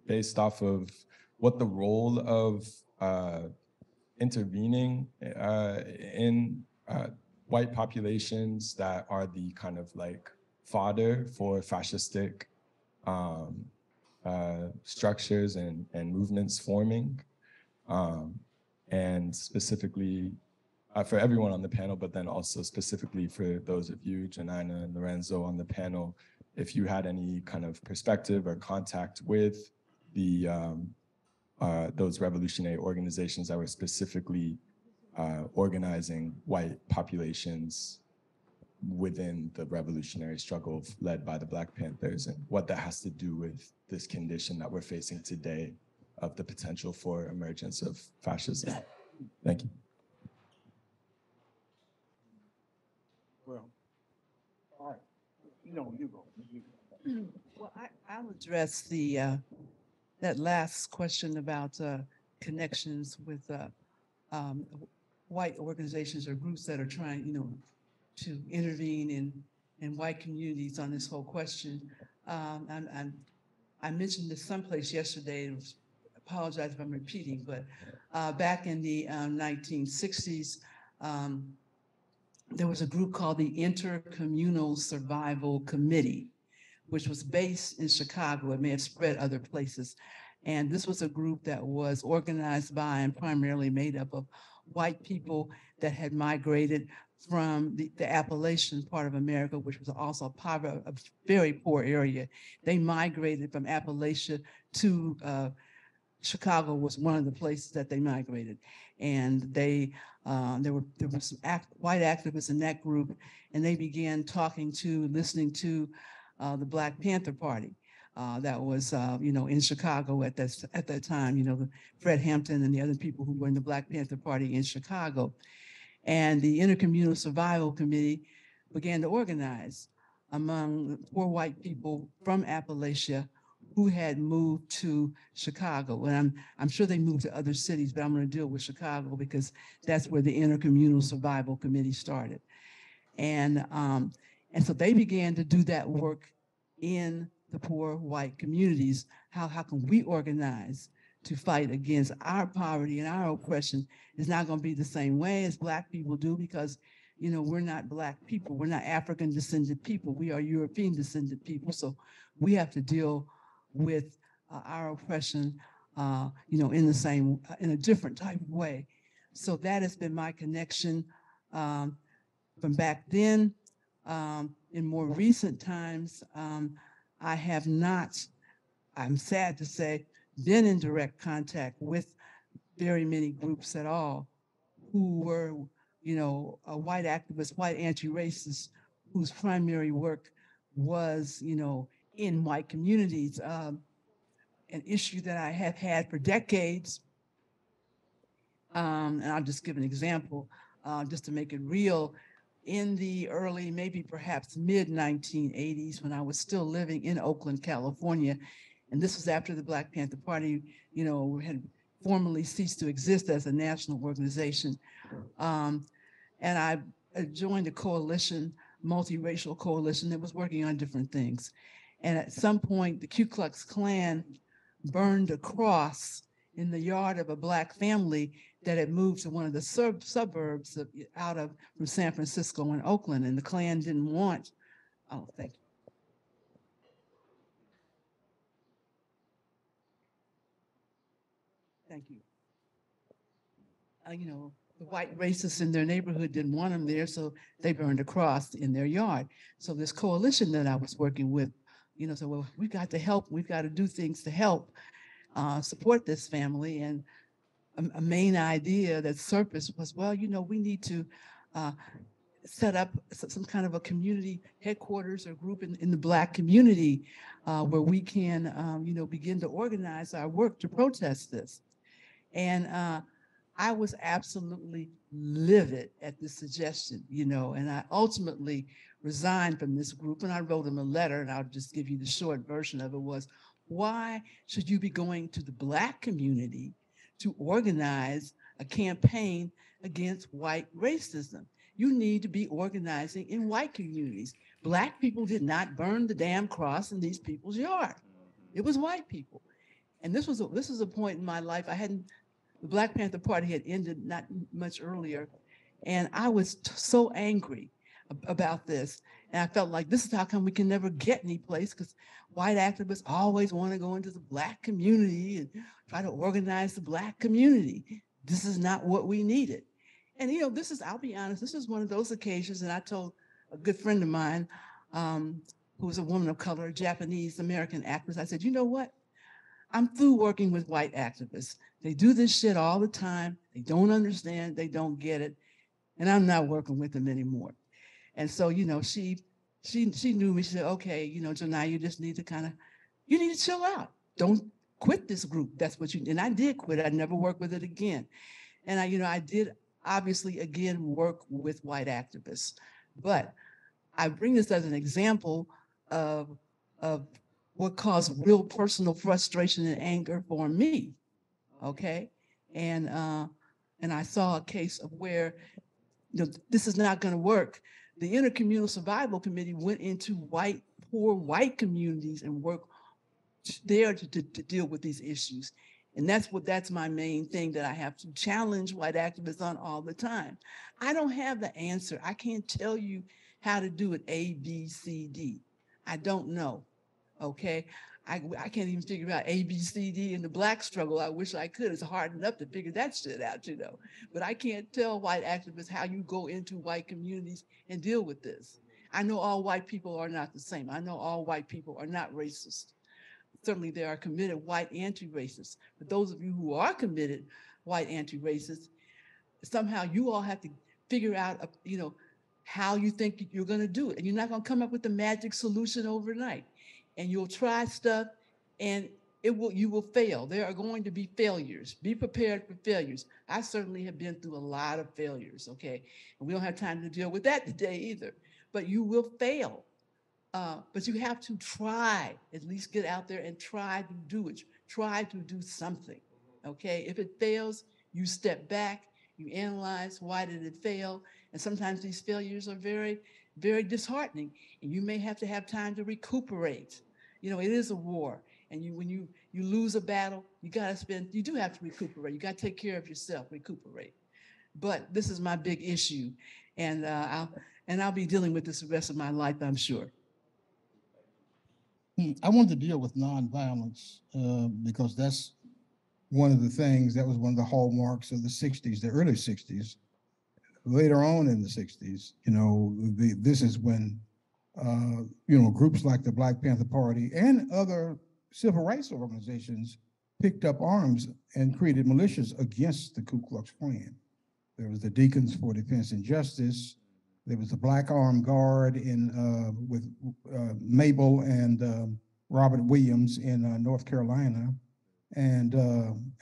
based off of what the role of intervening in white populations that are the kind of like fodder for fascistic structures and movements forming, and specifically for everyone on the panel, but then also specifically for those of you, JoNina and Lorenzo, on the panel, if you had any kind of perspective or contact with the those revolutionary organizations that were specifically organizing white populations within the revolutionary struggle led by the Black Panthers, and what that has to do with this condition that we're facing today of the potential for emergence of fascism. Thank you. Well, all right. No, you go. Well, I'll address that last question about connections with white organizations or groups that are trying, to intervene in white communities on this whole question. I mentioned this someplace yesterday. Apologize if I'm repeating, but back in the 1960s, there was a group called the Intercommunal Survival Committee, which was based in Chicago. It may have spread other places. And this was a group that was organized by and primarily made up of white people that had migrated from the Appalachian part of America, which was also a very poor area. They migrated from Appalachia to Chicago was one of the places that they migrated. And there were some white activists in that group, and they began listening to the Black Panther Party. That was, in Chicago at that time, Fred Hampton and the other people who were in the Black Panther Party in Chicago. And the Intercommunal Survival Committee began to organize among poor white people from Appalachia who had moved to Chicago. And I'm sure they moved to other cities, but I'm going to deal with Chicago because that's where the Intercommunal Survival Committee started. And so they began to do that work in the poor white communities. How can we organize to fight against our poverty and our oppression? Is not going to be the same way as Black people do, because we're not Black people. We're not African descended people. We are European descended people. So we have to deal with our oppression, in a different type of way. So that has been my connection from back then. In more recent times, I have not, I'm sad to say, been in direct contact with very many groups at all who were, white activists, white anti-racists, whose primary work was, in white communities. An issue that I have had for decades, and I'll just give an example, just to make it real. In the early, maybe perhaps mid-1980s, when I was still living in Oakland, California, and this was after the Black Panther Party, had formally ceased to exist as a national organization. And I joined a coalition, multiracial coalition that was working on different things. And at some point, the Ku Klux Klan burned a cross in the yard of a Black family that had moved to one of the suburbs from San Francisco and Oakland, and the Klan didn't want, thank you. Thank you. The white racists in their neighborhood didn't want them there, so they burned a cross in their yard. So this coalition that I was working with, said, well, we've got to help, we've got to do things to help support this family. And a main idea that surfaced was, well, we need to set up some kind of a community headquarters or group in the Black community where we can, begin to organize our work to protest this. And I was absolutely livid at this suggestion, and I ultimately resigned from this group, and I wrote them a letter, and I'll just give you the short version of it was, why should you be going to the Black community to organize a campaign against white racism? You need to be organizing in white communities. Black people did not burn the damn cross in these people's yard. It was white people. And this was a point in my life. The Black Panther Party had ended not much earlier. And I was so angry about this. And I felt like this is how come we can never get any place, because white activists always want to go into the Black community and try to organize the Black community. This is not what we needed. And I'll be honest, this is one of those occasions, and I told a good friend of mine, who was a woman of color, a Japanese American activist, I said, you know what? I'm through working with white activists. They do this shit all the time. They don't understand, they don't get it. And I'm not working with them anymore. And so, she knew me. She said, okay, JoNina, you just need to you need to chill out. Don't quit this group. That's what and I did quit. I never worked with it again. And I did obviously again work with white activists. But I bring this as an example of what caused real personal frustration and anger for me. Okay. And I saw a case of where this is not going to work. The Intercommunal Survival Committee went into poor white communities and work there to deal with these issues. And that's my main thing that I have to challenge white activists on all the time. I don't have the answer. I can't tell you how to do it A, B, C, D. I don't know, okay? I can't even figure out A, B, C, D in the Black struggle. I wish I could. It's hard enough to figure that shit out, you know. But I can't tell white activists how you go into white communities and deal with this. I know all white people are not the same. I know all white people are not racist. Certainly there are committed white anti-racists. But those of you who are committed white anti-racists, somehow you all have to figure out, you know, how you think you're going to do it. And you're not going to come up with the magic solution overnight. And you'll try stuff and you will fail. There are going to be failures. Be prepared for failures. I certainly have been through a lot of failures, okay? And we don't have time to deal with that today either. But you will fail. But you have to try, at least get out there and try to do it. Try to do something, okay? If it fails, you step back, you analyze, why did it fail? And sometimes these failures are very, very disheartening. And you may have to have time to recuperate. You know, it is a war. And when you lose a battle, you do have to recuperate. You got to take care of yourself, recuperate. But this is my big issue. And I'll be dealing with this the rest of my life, I'm sure. I wanted to deal with nonviolence because that's one of the things that was one of the hallmarks of the 60s, the early 60s. Later on in the 60s, you know, this is when, you know, groups like the Black Panther Party and other civil rights organizations picked up arms and created militias against the Ku Klux Klan. There was the Deacons for Defense and Justice. There was the Black Armed Guard with Mabel and Robert Williams in North Carolina, and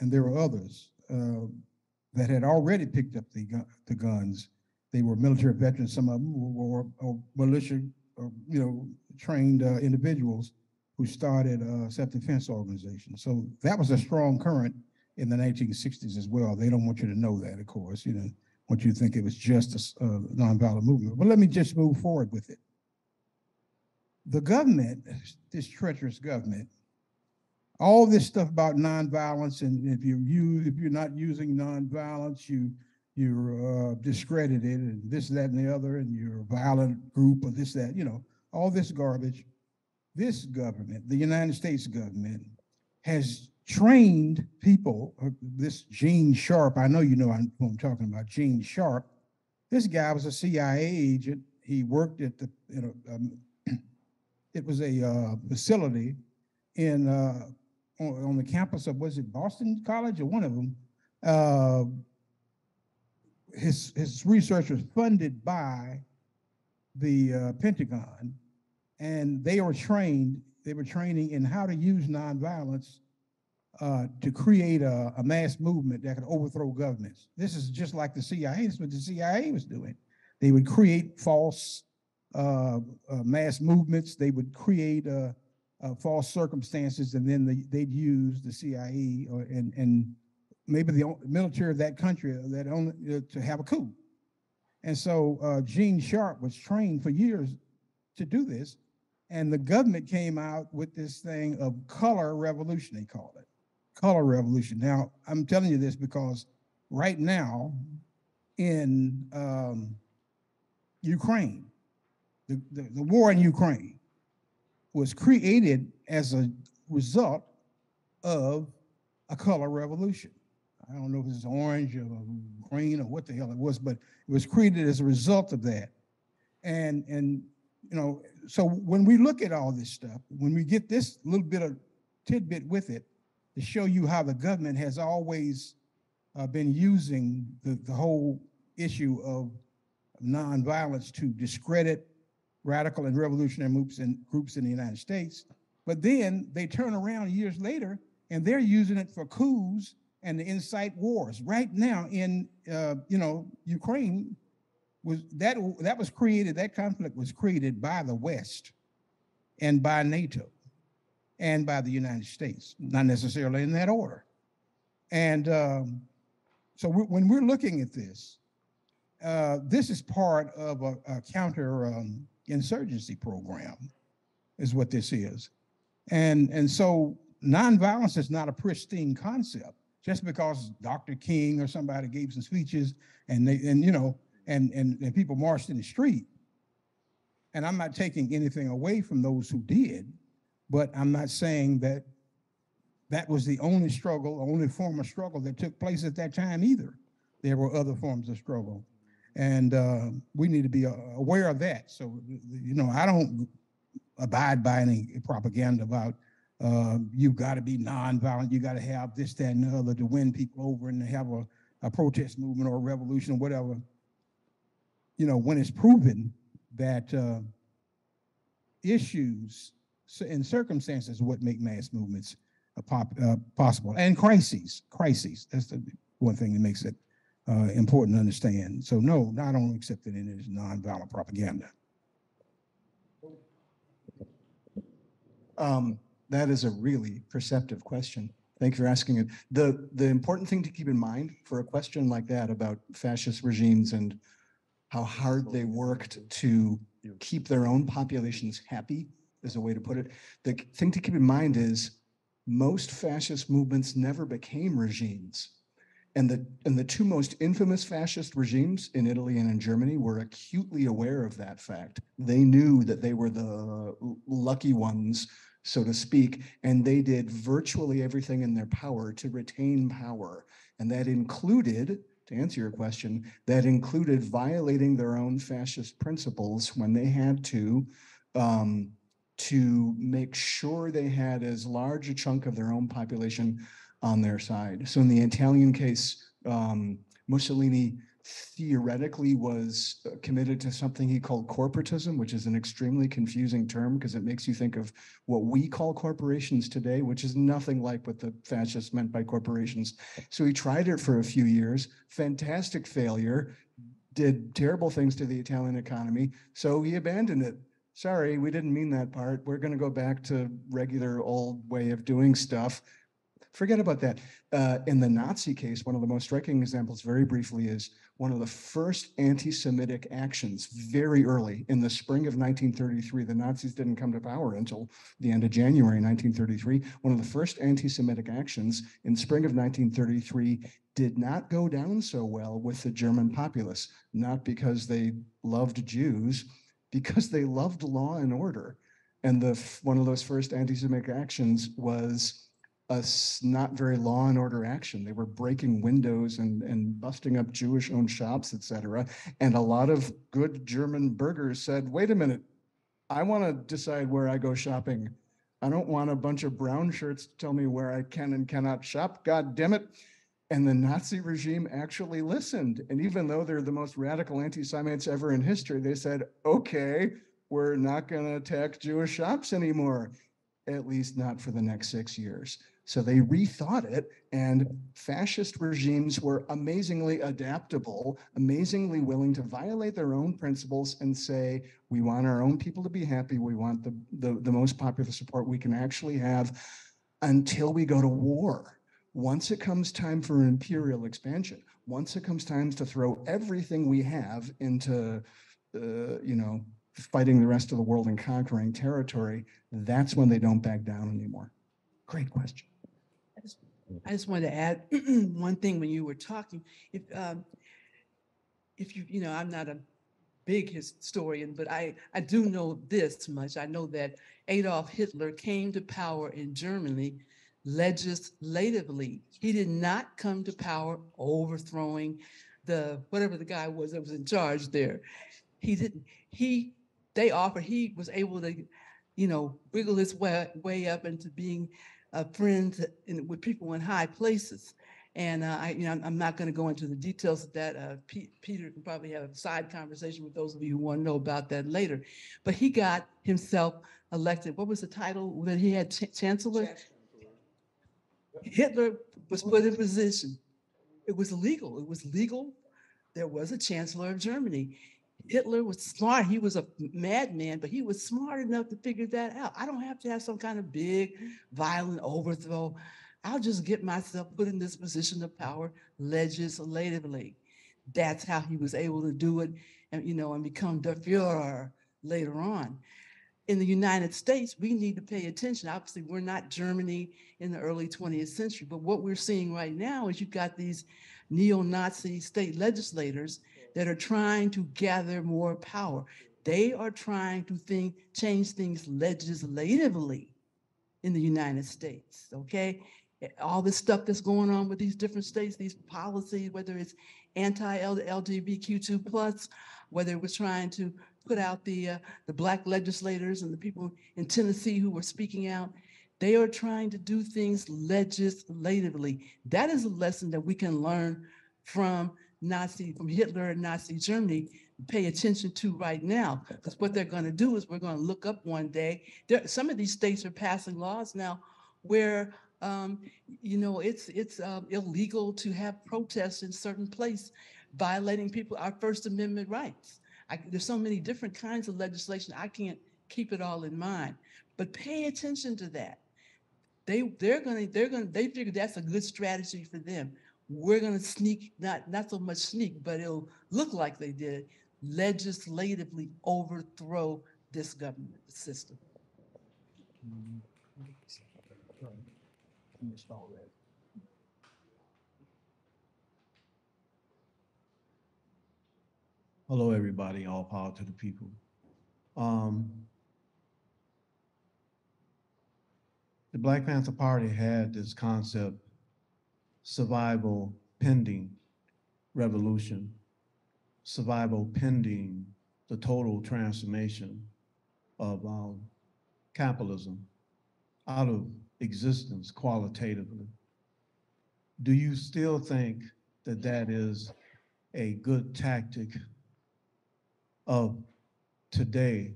there were others that had already picked up the guns. They were military veterans. Some of them were militia, you know, trained individuals who started self-defense organizations. So that was a strong current in the 1960s as well. They don't want you to know that, of course. You know, want you to think it was just a nonviolent movement. But let me just move forward with it. The government, this treacherous government, all this stuff about nonviolence, and if you're not using nonviolence, you're discredited, and this, that, and the other, and you're a violent group, or this, that, you know, all this garbage. This government, the United States government, has trained people. This Gene Sharp, I know you know who I'm talking about, Gene Sharp. This guy was a CIA agent. He worked at it was a facility in on the campus of, was it Boston College or one of them? His research was funded by the Pentagon, and they were training in how to use nonviolence to create a mass movement that could overthrow governments. This is just like the CIA. This is what the CIA was doing. They would create false mass movements. They would create false circumstances, and then they'd use the CIA and maybe the military of that country to have a coup. And so Gene Sharp was trained for years to do this, and the government came out with this thing of color revolution, they call it. Color revolution. Now, I'm telling you this because right now in Ukraine, the war in Ukraine was created as a result of a color revolution. I don't know if it's orange or green or what the hell it was, but it was created as a result of that. And you know, so when we look at all this stuff, when we get this little bit of tidbit with it to show you how the government has always been using the whole issue of nonviolence to discredit radical and revolutionary groups in the United States, but then they turn around years later and they're using it for coups and to incite wars. Right now in you know, Ukraine, that conflict was created by the West and by NATO and by the United States, not necessarily in that order. And so when we're looking at this, this is part of a counter insurgency program. is what this is. And so nonviolence is not a pristine concept. Just because Dr. King or somebody gave some speeches and people marched in the street. And I'm not taking anything away from those who did, but I'm not saying that that was the only struggle, only form of struggle that took place at that time either. There were other forms of struggle. And we need to be aware of that. So, I don't abide by any propaganda about you've got to be nonviolent, you got to have this, that, and the other to win people over and to have a protest movement or a revolution or whatever. When it's proven that issues and circumstances what make mass movements possible, and crises. That's the one thing that makes it important to understand. So no, I don't accept it as nonviolent propaganda. That is a really perceptive question. Thank you for asking it. The important thing to keep in mind for a question like that about fascist regimes and how hard they worked to keep their own populations happy is a way to put it. The thing to keep in mind is most fascist movements never became regimes. And the two most infamous fascist regimes in Italy and in Germany were acutely aware of that fact. They knew that they were the lucky ones, so to speak, and they did virtually everything in their power to retain power. And that included, to answer your question, that included violating their own fascist principles when they had to make sure they had as large a chunk of their own population on their side. So in the Italian case, Mussolini theoretically was committed to something he called corporatism, which is an extremely confusing term because it makes you think of what we call corporations today, which is nothing like what the fascists meant by corporations. So he tried it for a few years, fantastic failure, did terrible things to the Italian economy, so he abandoned it. Sorry, we didn't mean that part. We're going to go back to regular old way of doing stuff. Forget about that. In the Nazi case, one of the most striking examples, very briefly, is one of the first anti-Semitic actions very early in the spring of 1933. The Nazis didn't come to power until the end of January 1933. One of the first anti-Semitic actions in spring of 1933 did not go down so well with the German populace, not because they loved Jews, because they loved law and order. And one of those first anti-Semitic actions was a not very law and order action. They were breaking windows and busting up Jewish-owned shops, et cetera. And a lot of good German burghers said, wait a minute, I want to decide where I go shopping. I don't want a bunch of brown shirts to tell me where I can and cannot shop, God damn it. And the Nazi regime actually listened. And even though they're the most radical anti-Semites ever in history, they said, okay, we're not going to attack Jewish shops anymore, at least not for the next 6 years. So they rethought it, and fascist regimes were amazingly adaptable, amazingly willing to violate their own principles and say, we want our own people to be happy, we want the most popular support we can actually have until we go to war. Once it comes time for imperial expansion, once it comes time to throw everything we have into, fighting the rest of the world and conquering territory, that's when they don't back down anymore. Great question. I just wanted to add one thing when you were talking. If I'm not a big historian, but I do know this much. I know that Adolf Hitler came to power in Germany legislatively. He did not come to power overthrowing whatever the guy was that was in charge there. He didn't. He was able to, wiggle his way up into being friends with people in high places. And I'm not going to go into the details of that. Peter can probably have a side conversation with those of you who want to know about that later. But he got himself elected. What was the title that he had? Chancellor? Hitler was put in position. It was legal. It was legal. There was a chancellor of Germany. Hitler was smart. He was a madman, but he was smart enough to figure that out. I don't have to have some kind of big, violent overthrow. I'll just get myself put in this position of power legislatively. That's how he was able to do it and become der Führer later on. in the United States, we need to pay attention. Obviously, we're not Germany in the early 20th century, but what we're seeing right now is you've got these neo-Nazi state legislators that are trying to gather more power. They are trying to change things legislatively in the United States, okay? All this stuff that's going on with these different states, these policies, whether it's anti-LGBTQ2+, whether it was trying to put out the Black legislators and the people in Tennessee who were speaking out, they are trying to do things legislatively. That is a lesson that we can learn from Hitler and Nazi Germany, pay attention to right now. Because what they're going to do is we're going to look up one day. Some of these states are passing laws now where it's illegal to have protests in certain places, violating our First Amendment rights. There's so many different kinds of legislation. I can't keep it all in mind, but pay attention to that. They figure that's a good strategy for them. We're gonna sneak, not so much sneak, but it'll look like they did, legislatively overthrow this government system. Hello, everybody. All power to the people. The Black Panther Party had this concept, survival pending revolution, survival pending the total transformation of capitalism out of existence qualitatively. Do you still think that that is a good tactic of today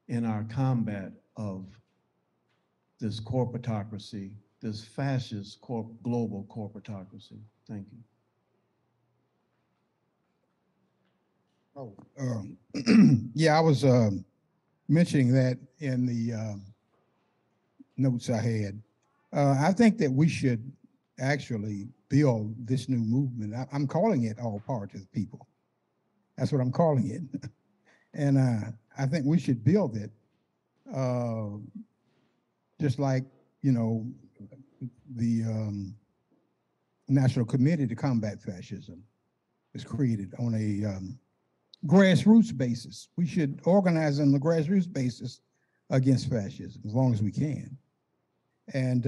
in our combat of this corporatocracy, this fascist global corporatocracy? Thank you. Yeah, I was mentioning that in the notes I had. I think that we should actually build this new movement. I'm calling it all power to the people. That's what I'm calling it. And I think we should build it just like, the National Committee to Combat Fascism was created on a grassroots basis. We should organize on the grassroots basis against fascism as long as we can. And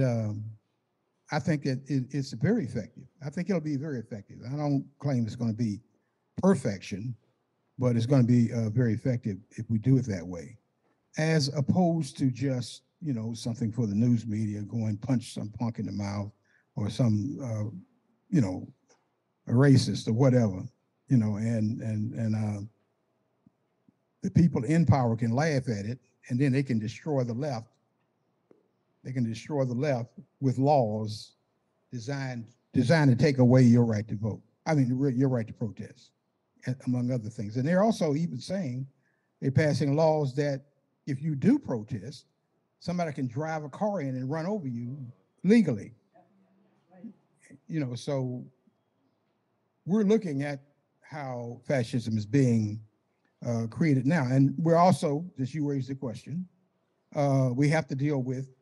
I think that it's very effective. I think it'll be very effective. I don't claim it's going to be perfection, but it's going to be very effective if we do it that way, as opposed to just, something for the news media, go and punch some punk in the mouth or some, a racist or whatever, and the people in power can laugh at it, and then they can destroy the left. They can destroy the left with laws designed to take away your right to vote. I mean, your right to protest, among other things. And they're also even saying they're passing laws that if you do protest, somebody can drive a car in and run over you legally. So we're looking at how fascism is being created now. And we're also, as you raised the question, we have to deal with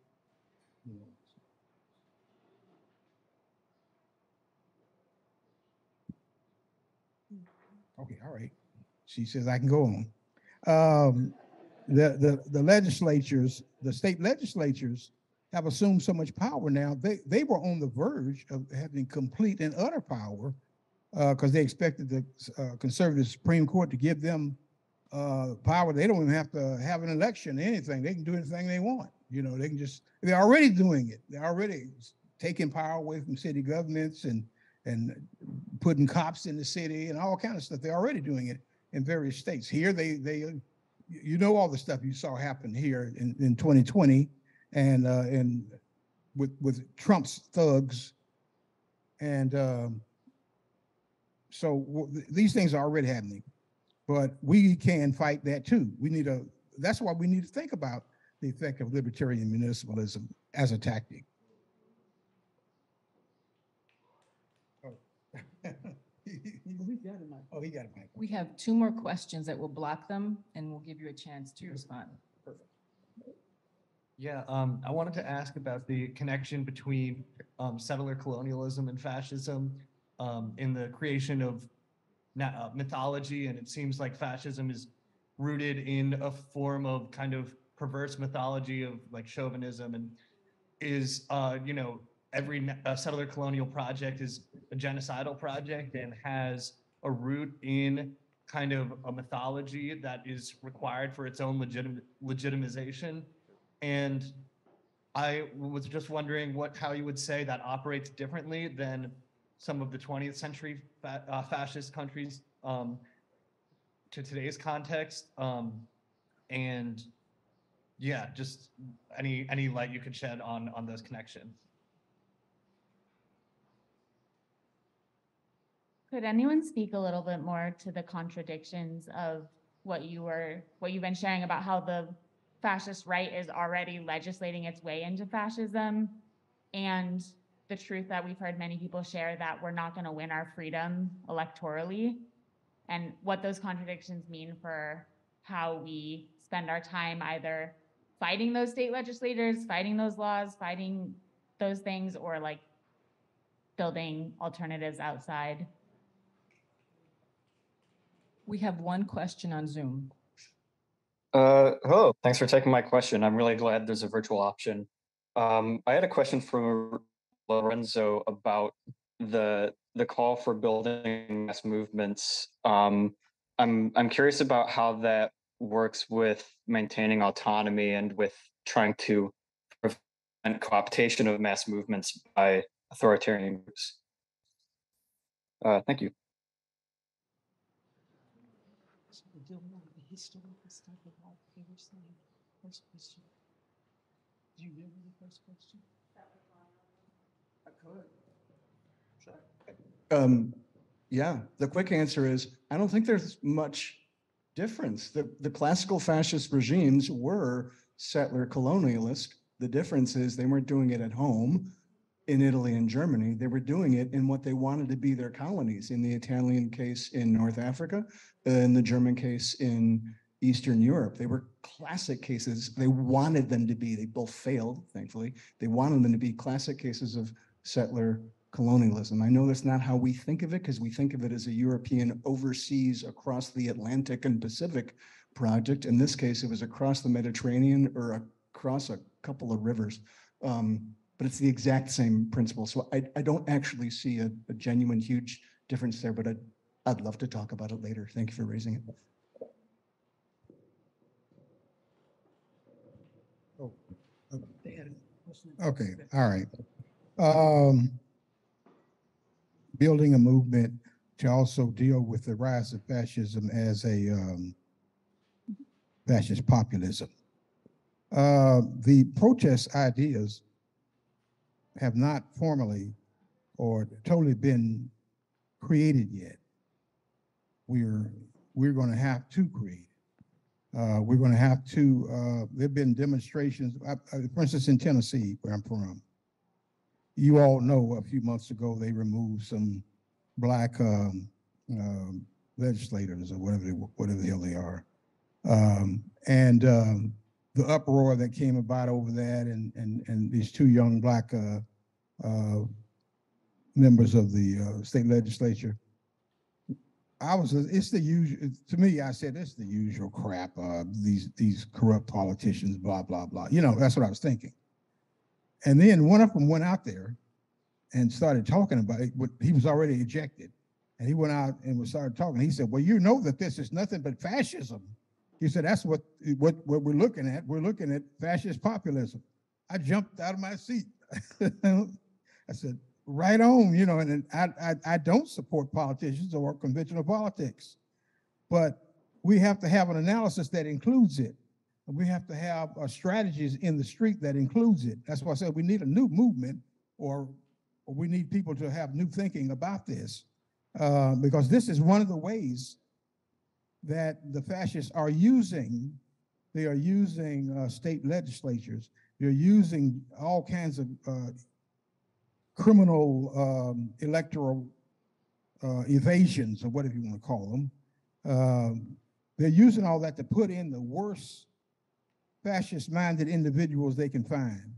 okay, all right. She says I can go on. The legislatures, the state legislatures have assumed so much power now. They were on the verge of having complete and utter power because they expected the conservative Supreme Court to give them power. They don't even have to have an election or anything. They can do anything they want. They can they're already doing it. They're already taking power away from city governments and putting cops in the city and all kinds of stuff. They're already doing it in various states. Here, all the stuff you saw happen here in 2020 and with Trump's thugs. And so these things are already happening, but we can fight that too. That's why we need to think about the effect of libertarian municipalism as a tactic. He got a mic. We have 2 more questions that will block them, and we'll give you a chance to respond. Yeah, I wanted to ask about the connection between settler colonialism and fascism in the creation of mythology, and it seems like fascism is rooted in a form of kind of perverse mythology of like chauvinism, and is every settler colonial project is a genocidal project and has a root in kind of a mythology that is required for its own legitimization. And I was just wondering how you would say that operates differently than some of the 20th century fascist countries to today's context. And yeah, just any light you could shed on those connections. Could anyone speak a little bit more to the contradictions of what you've been sharing about how the fascist right is already legislating its way into fascism, and the truth that we've heard many people share that we're not going to win our freedom electorally, and what those contradictions mean for how we spend our time either fighting those state legislators, fighting those laws, fighting those things, or like building alternatives outside? We have one question on Zoom. Hello, thanks for taking my question. I'm really glad there's a virtual option. I had a question for Lorenzo about the call for building mass movements. I'm curious about how that works with maintaining autonomy and with trying to prevent co-optation of mass movements by authoritarian groups. Thank you. Do you remember the first question? I could. Yeah, the quick answer is I don't think there's much difference. The classical fascist regimes were settler colonialist. The difference is they weren't doing it at home in Italy and Germany. They were doing it in what they wanted to be their colonies, in the Italian case in North Africa, in the German case in Eastern Europe. They were classic cases. They wanted them to be, they both failed, thankfully. They wanted them to be classic cases of settler colonialism. I know that's not how we think of it, because we think of it as a European overseas across the Atlantic and Pacific project. In this case, it was across the Mediterranean or across a couple of rivers. But it's the exact same principle. So I don't actually see a genuine huge difference there, but I'd love to talk about it later. Thank you for raising it. Oh, okay, all right. Building a movement to also deal with the rise of fascism as a fascist populism. The protest ideas have not formally or totally been created yet. We're going to have to create. We're going to have to. There've been demonstrations. For instance, in Tennessee, where I'm from, you all know a few months ago they removed some black legislators or whatever the hell they are, and the uproar that came about over that, and these two young black members of the state legislature. It's the usual, to me, I said, it's the usual crap, these corrupt politicians, blah, blah, blah. You know, that's what I was thinking. And then one of them went out there and started talking about it, but he was already ejected. And he went out and started talking. He said, well, you know that this is nothing but fascism. He said, that's what we're looking at. We're looking at fascist populism. I jumped out of my seat. I said, right on, you know, and I don't support politicians or conventional politics, but we have to have an analysis that includes it. And we have to have strategies in the street that includes it. That's why I said we need a new movement, or we need people to have new thinking about this, because this is one of the ways that the fascists are using. They are using state legislatures. They're using all kinds of criminal electoral evasions, or whatever you want to call them. They're using all that to put in the worst fascist-minded individuals they can find.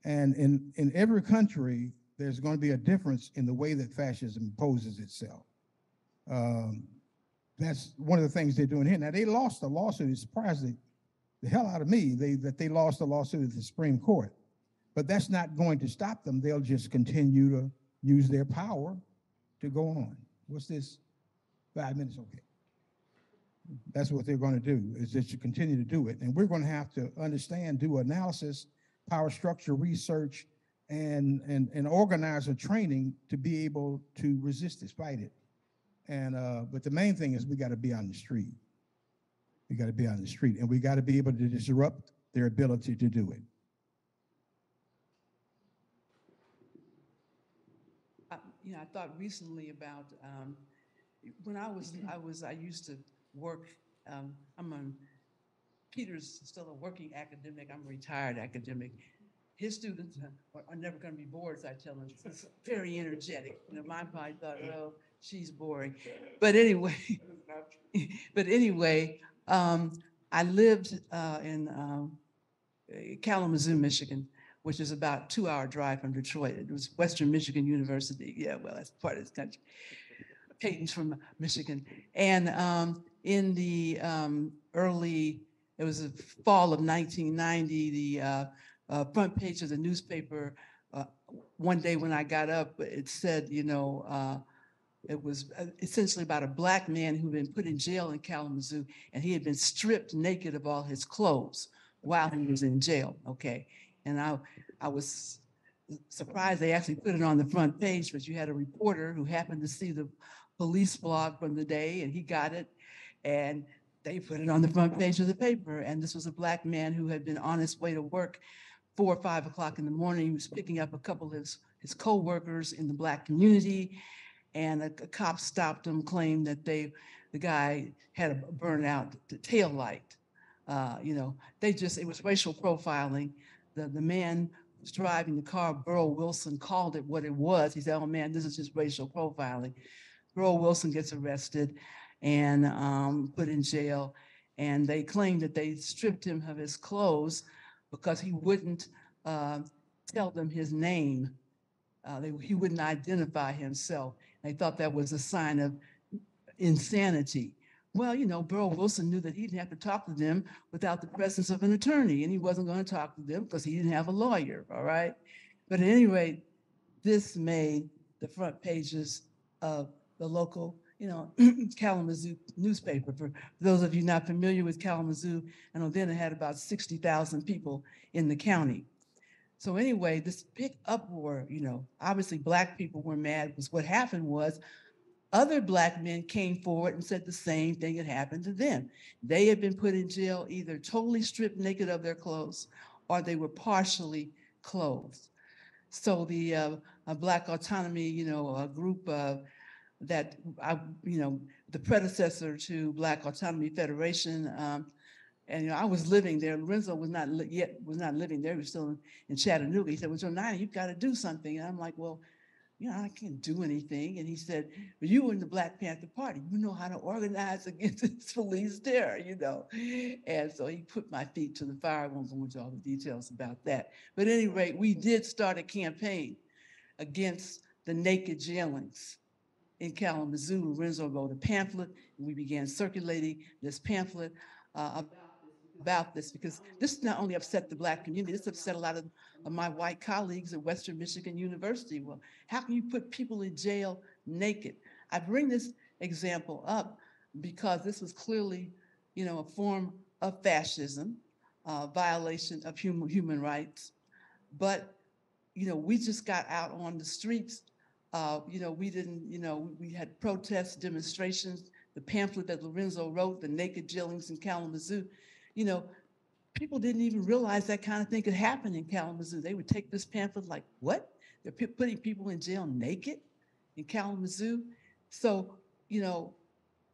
And in every country, there's going to be a difference in the way that fascism poses itself. That's one of the things they're doing here. Now, they lost a lawsuit. It surprised the hell out of me that they lost a lawsuit at the Supreme Court. But that's not going to stop them. They'll just continue to use their power to go on. What's this? 5 minutes, okay. That's what they're going to do, is just to continue to do it. And we're going to have to understand, do analysis, power structure research, and organize a training to be able to resist this, fight it. And but the main thing is we got to be on the street. We got to be on the street, and we got to be able to disrupt their ability to do it. I thought recently about when I used to work. Peter's still a working academic. I'm a retired academic. His students are never going to be bored, as I tell them. It's very energetic. Mine probably thought, oh, she's boring. But anyway, I lived in Kalamazoo, Michigan, which is about a 2-hour drive from Detroit. It was Western Michigan University. Yeah, well, that's part of this country. Peyton's from Michigan. And in the it was the fall of 1990, the front page of the newspaper, one day when I got up, it said, it was essentially about a Black man who'd been put in jail in Kalamazoo, and he had been stripped naked of all his clothes while he was in jail, okay? And I was surprised they actually put it on the front page, but you had a reporter who happened to see the police blog from the day, and he got it, and they put it on the front page of the paper. And this was a Black man who had been on his way to work 4 or 5 o'clock in the morning. He was picking up a couple of his co-workers in the Black community, and a cop stopped him, claimed that the guy had a burnout tail light. It was racial profiling. The man who was driving the car, Burl Wilson, called it what it was. He said, oh man, this is just racial profiling. Burl Wilson gets arrested and put in jail. And they claimed that they stripped him of his clothes because he wouldn't tell them his name. He wouldn't identify himself. They thought that was a sign of insanity. Well, Burl Wilson knew that he didn't have to talk to them without the presence of an attorney, and he wasn't going to talk to them because he didn't have a lawyer, all right? But at any rate, this made the front pages of the local, Kalamazoo newspaper. For those of you not familiar with Kalamazoo, I know then it had about 60,000 people in the county. So anyway, this big uproar, obviously Black people were mad because what happened was other Black men came forward and said the same thing had happened to them. They had been put in jail either totally stripped naked of their clothes or they were partially clothed. So the Black Autonomy, a group that, the predecessor to Black Autonomy Federation, and I was living there. Lorenzo was not living there. He was still in Chattanooga. He said, well, JoNina, you've got to do something. And I'm like, well, I can't do anything. And he said, well, you were in the Black Panther Party. You know how to organize against this police terror, And so he put my feet to the fire. I won't go into all the details about that. But at any rate, we did start a campaign against the naked jailings in Kalamazoo. Lorenzo wrote a pamphlet, and we began circulating this pamphlet about this, because this not only upset the Black community, this upset a lot of my white colleagues at Western Michigan University. Well, how can you put people in jail naked? I bring this example up because this was clearly, a form of fascism, violation of human rights. But, we just got out on the streets. We had protests, demonstrations, the pamphlet that Lorenzo wrote, the naked jailings in Kalamazoo. People didn't even realize that kind of thing could happen in Kalamazoo. They would take this pamphlet like, what? They're putting people in jail naked in Kalamazoo? So,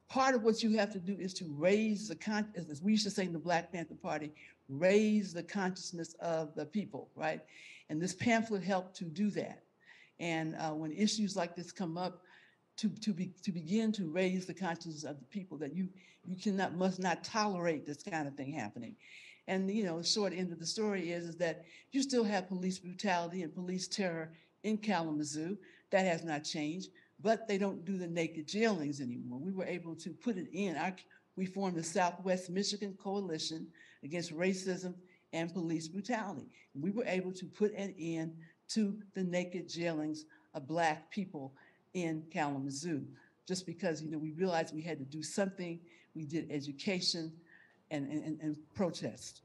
part of what you have to do is to raise the as we used to say in the Black Panther Party, raise the consciousness of the people, right? And this pamphlet helped to do that. And when issues like this come up, to begin to raise the consciousness of the people that you must not tolerate this kind of thing happening. And the short end of the story is that you still have police brutality and police terror in Kalamazoo. That has not changed, but they don't do the naked jailings anymore. We were able to put it in. We formed the Southwest Michigan Coalition Against Racism and Police Brutality. We were able to put an end to the naked jailings of Black people in Kalamazoo, just because we realized we had to do something. We did education and protest.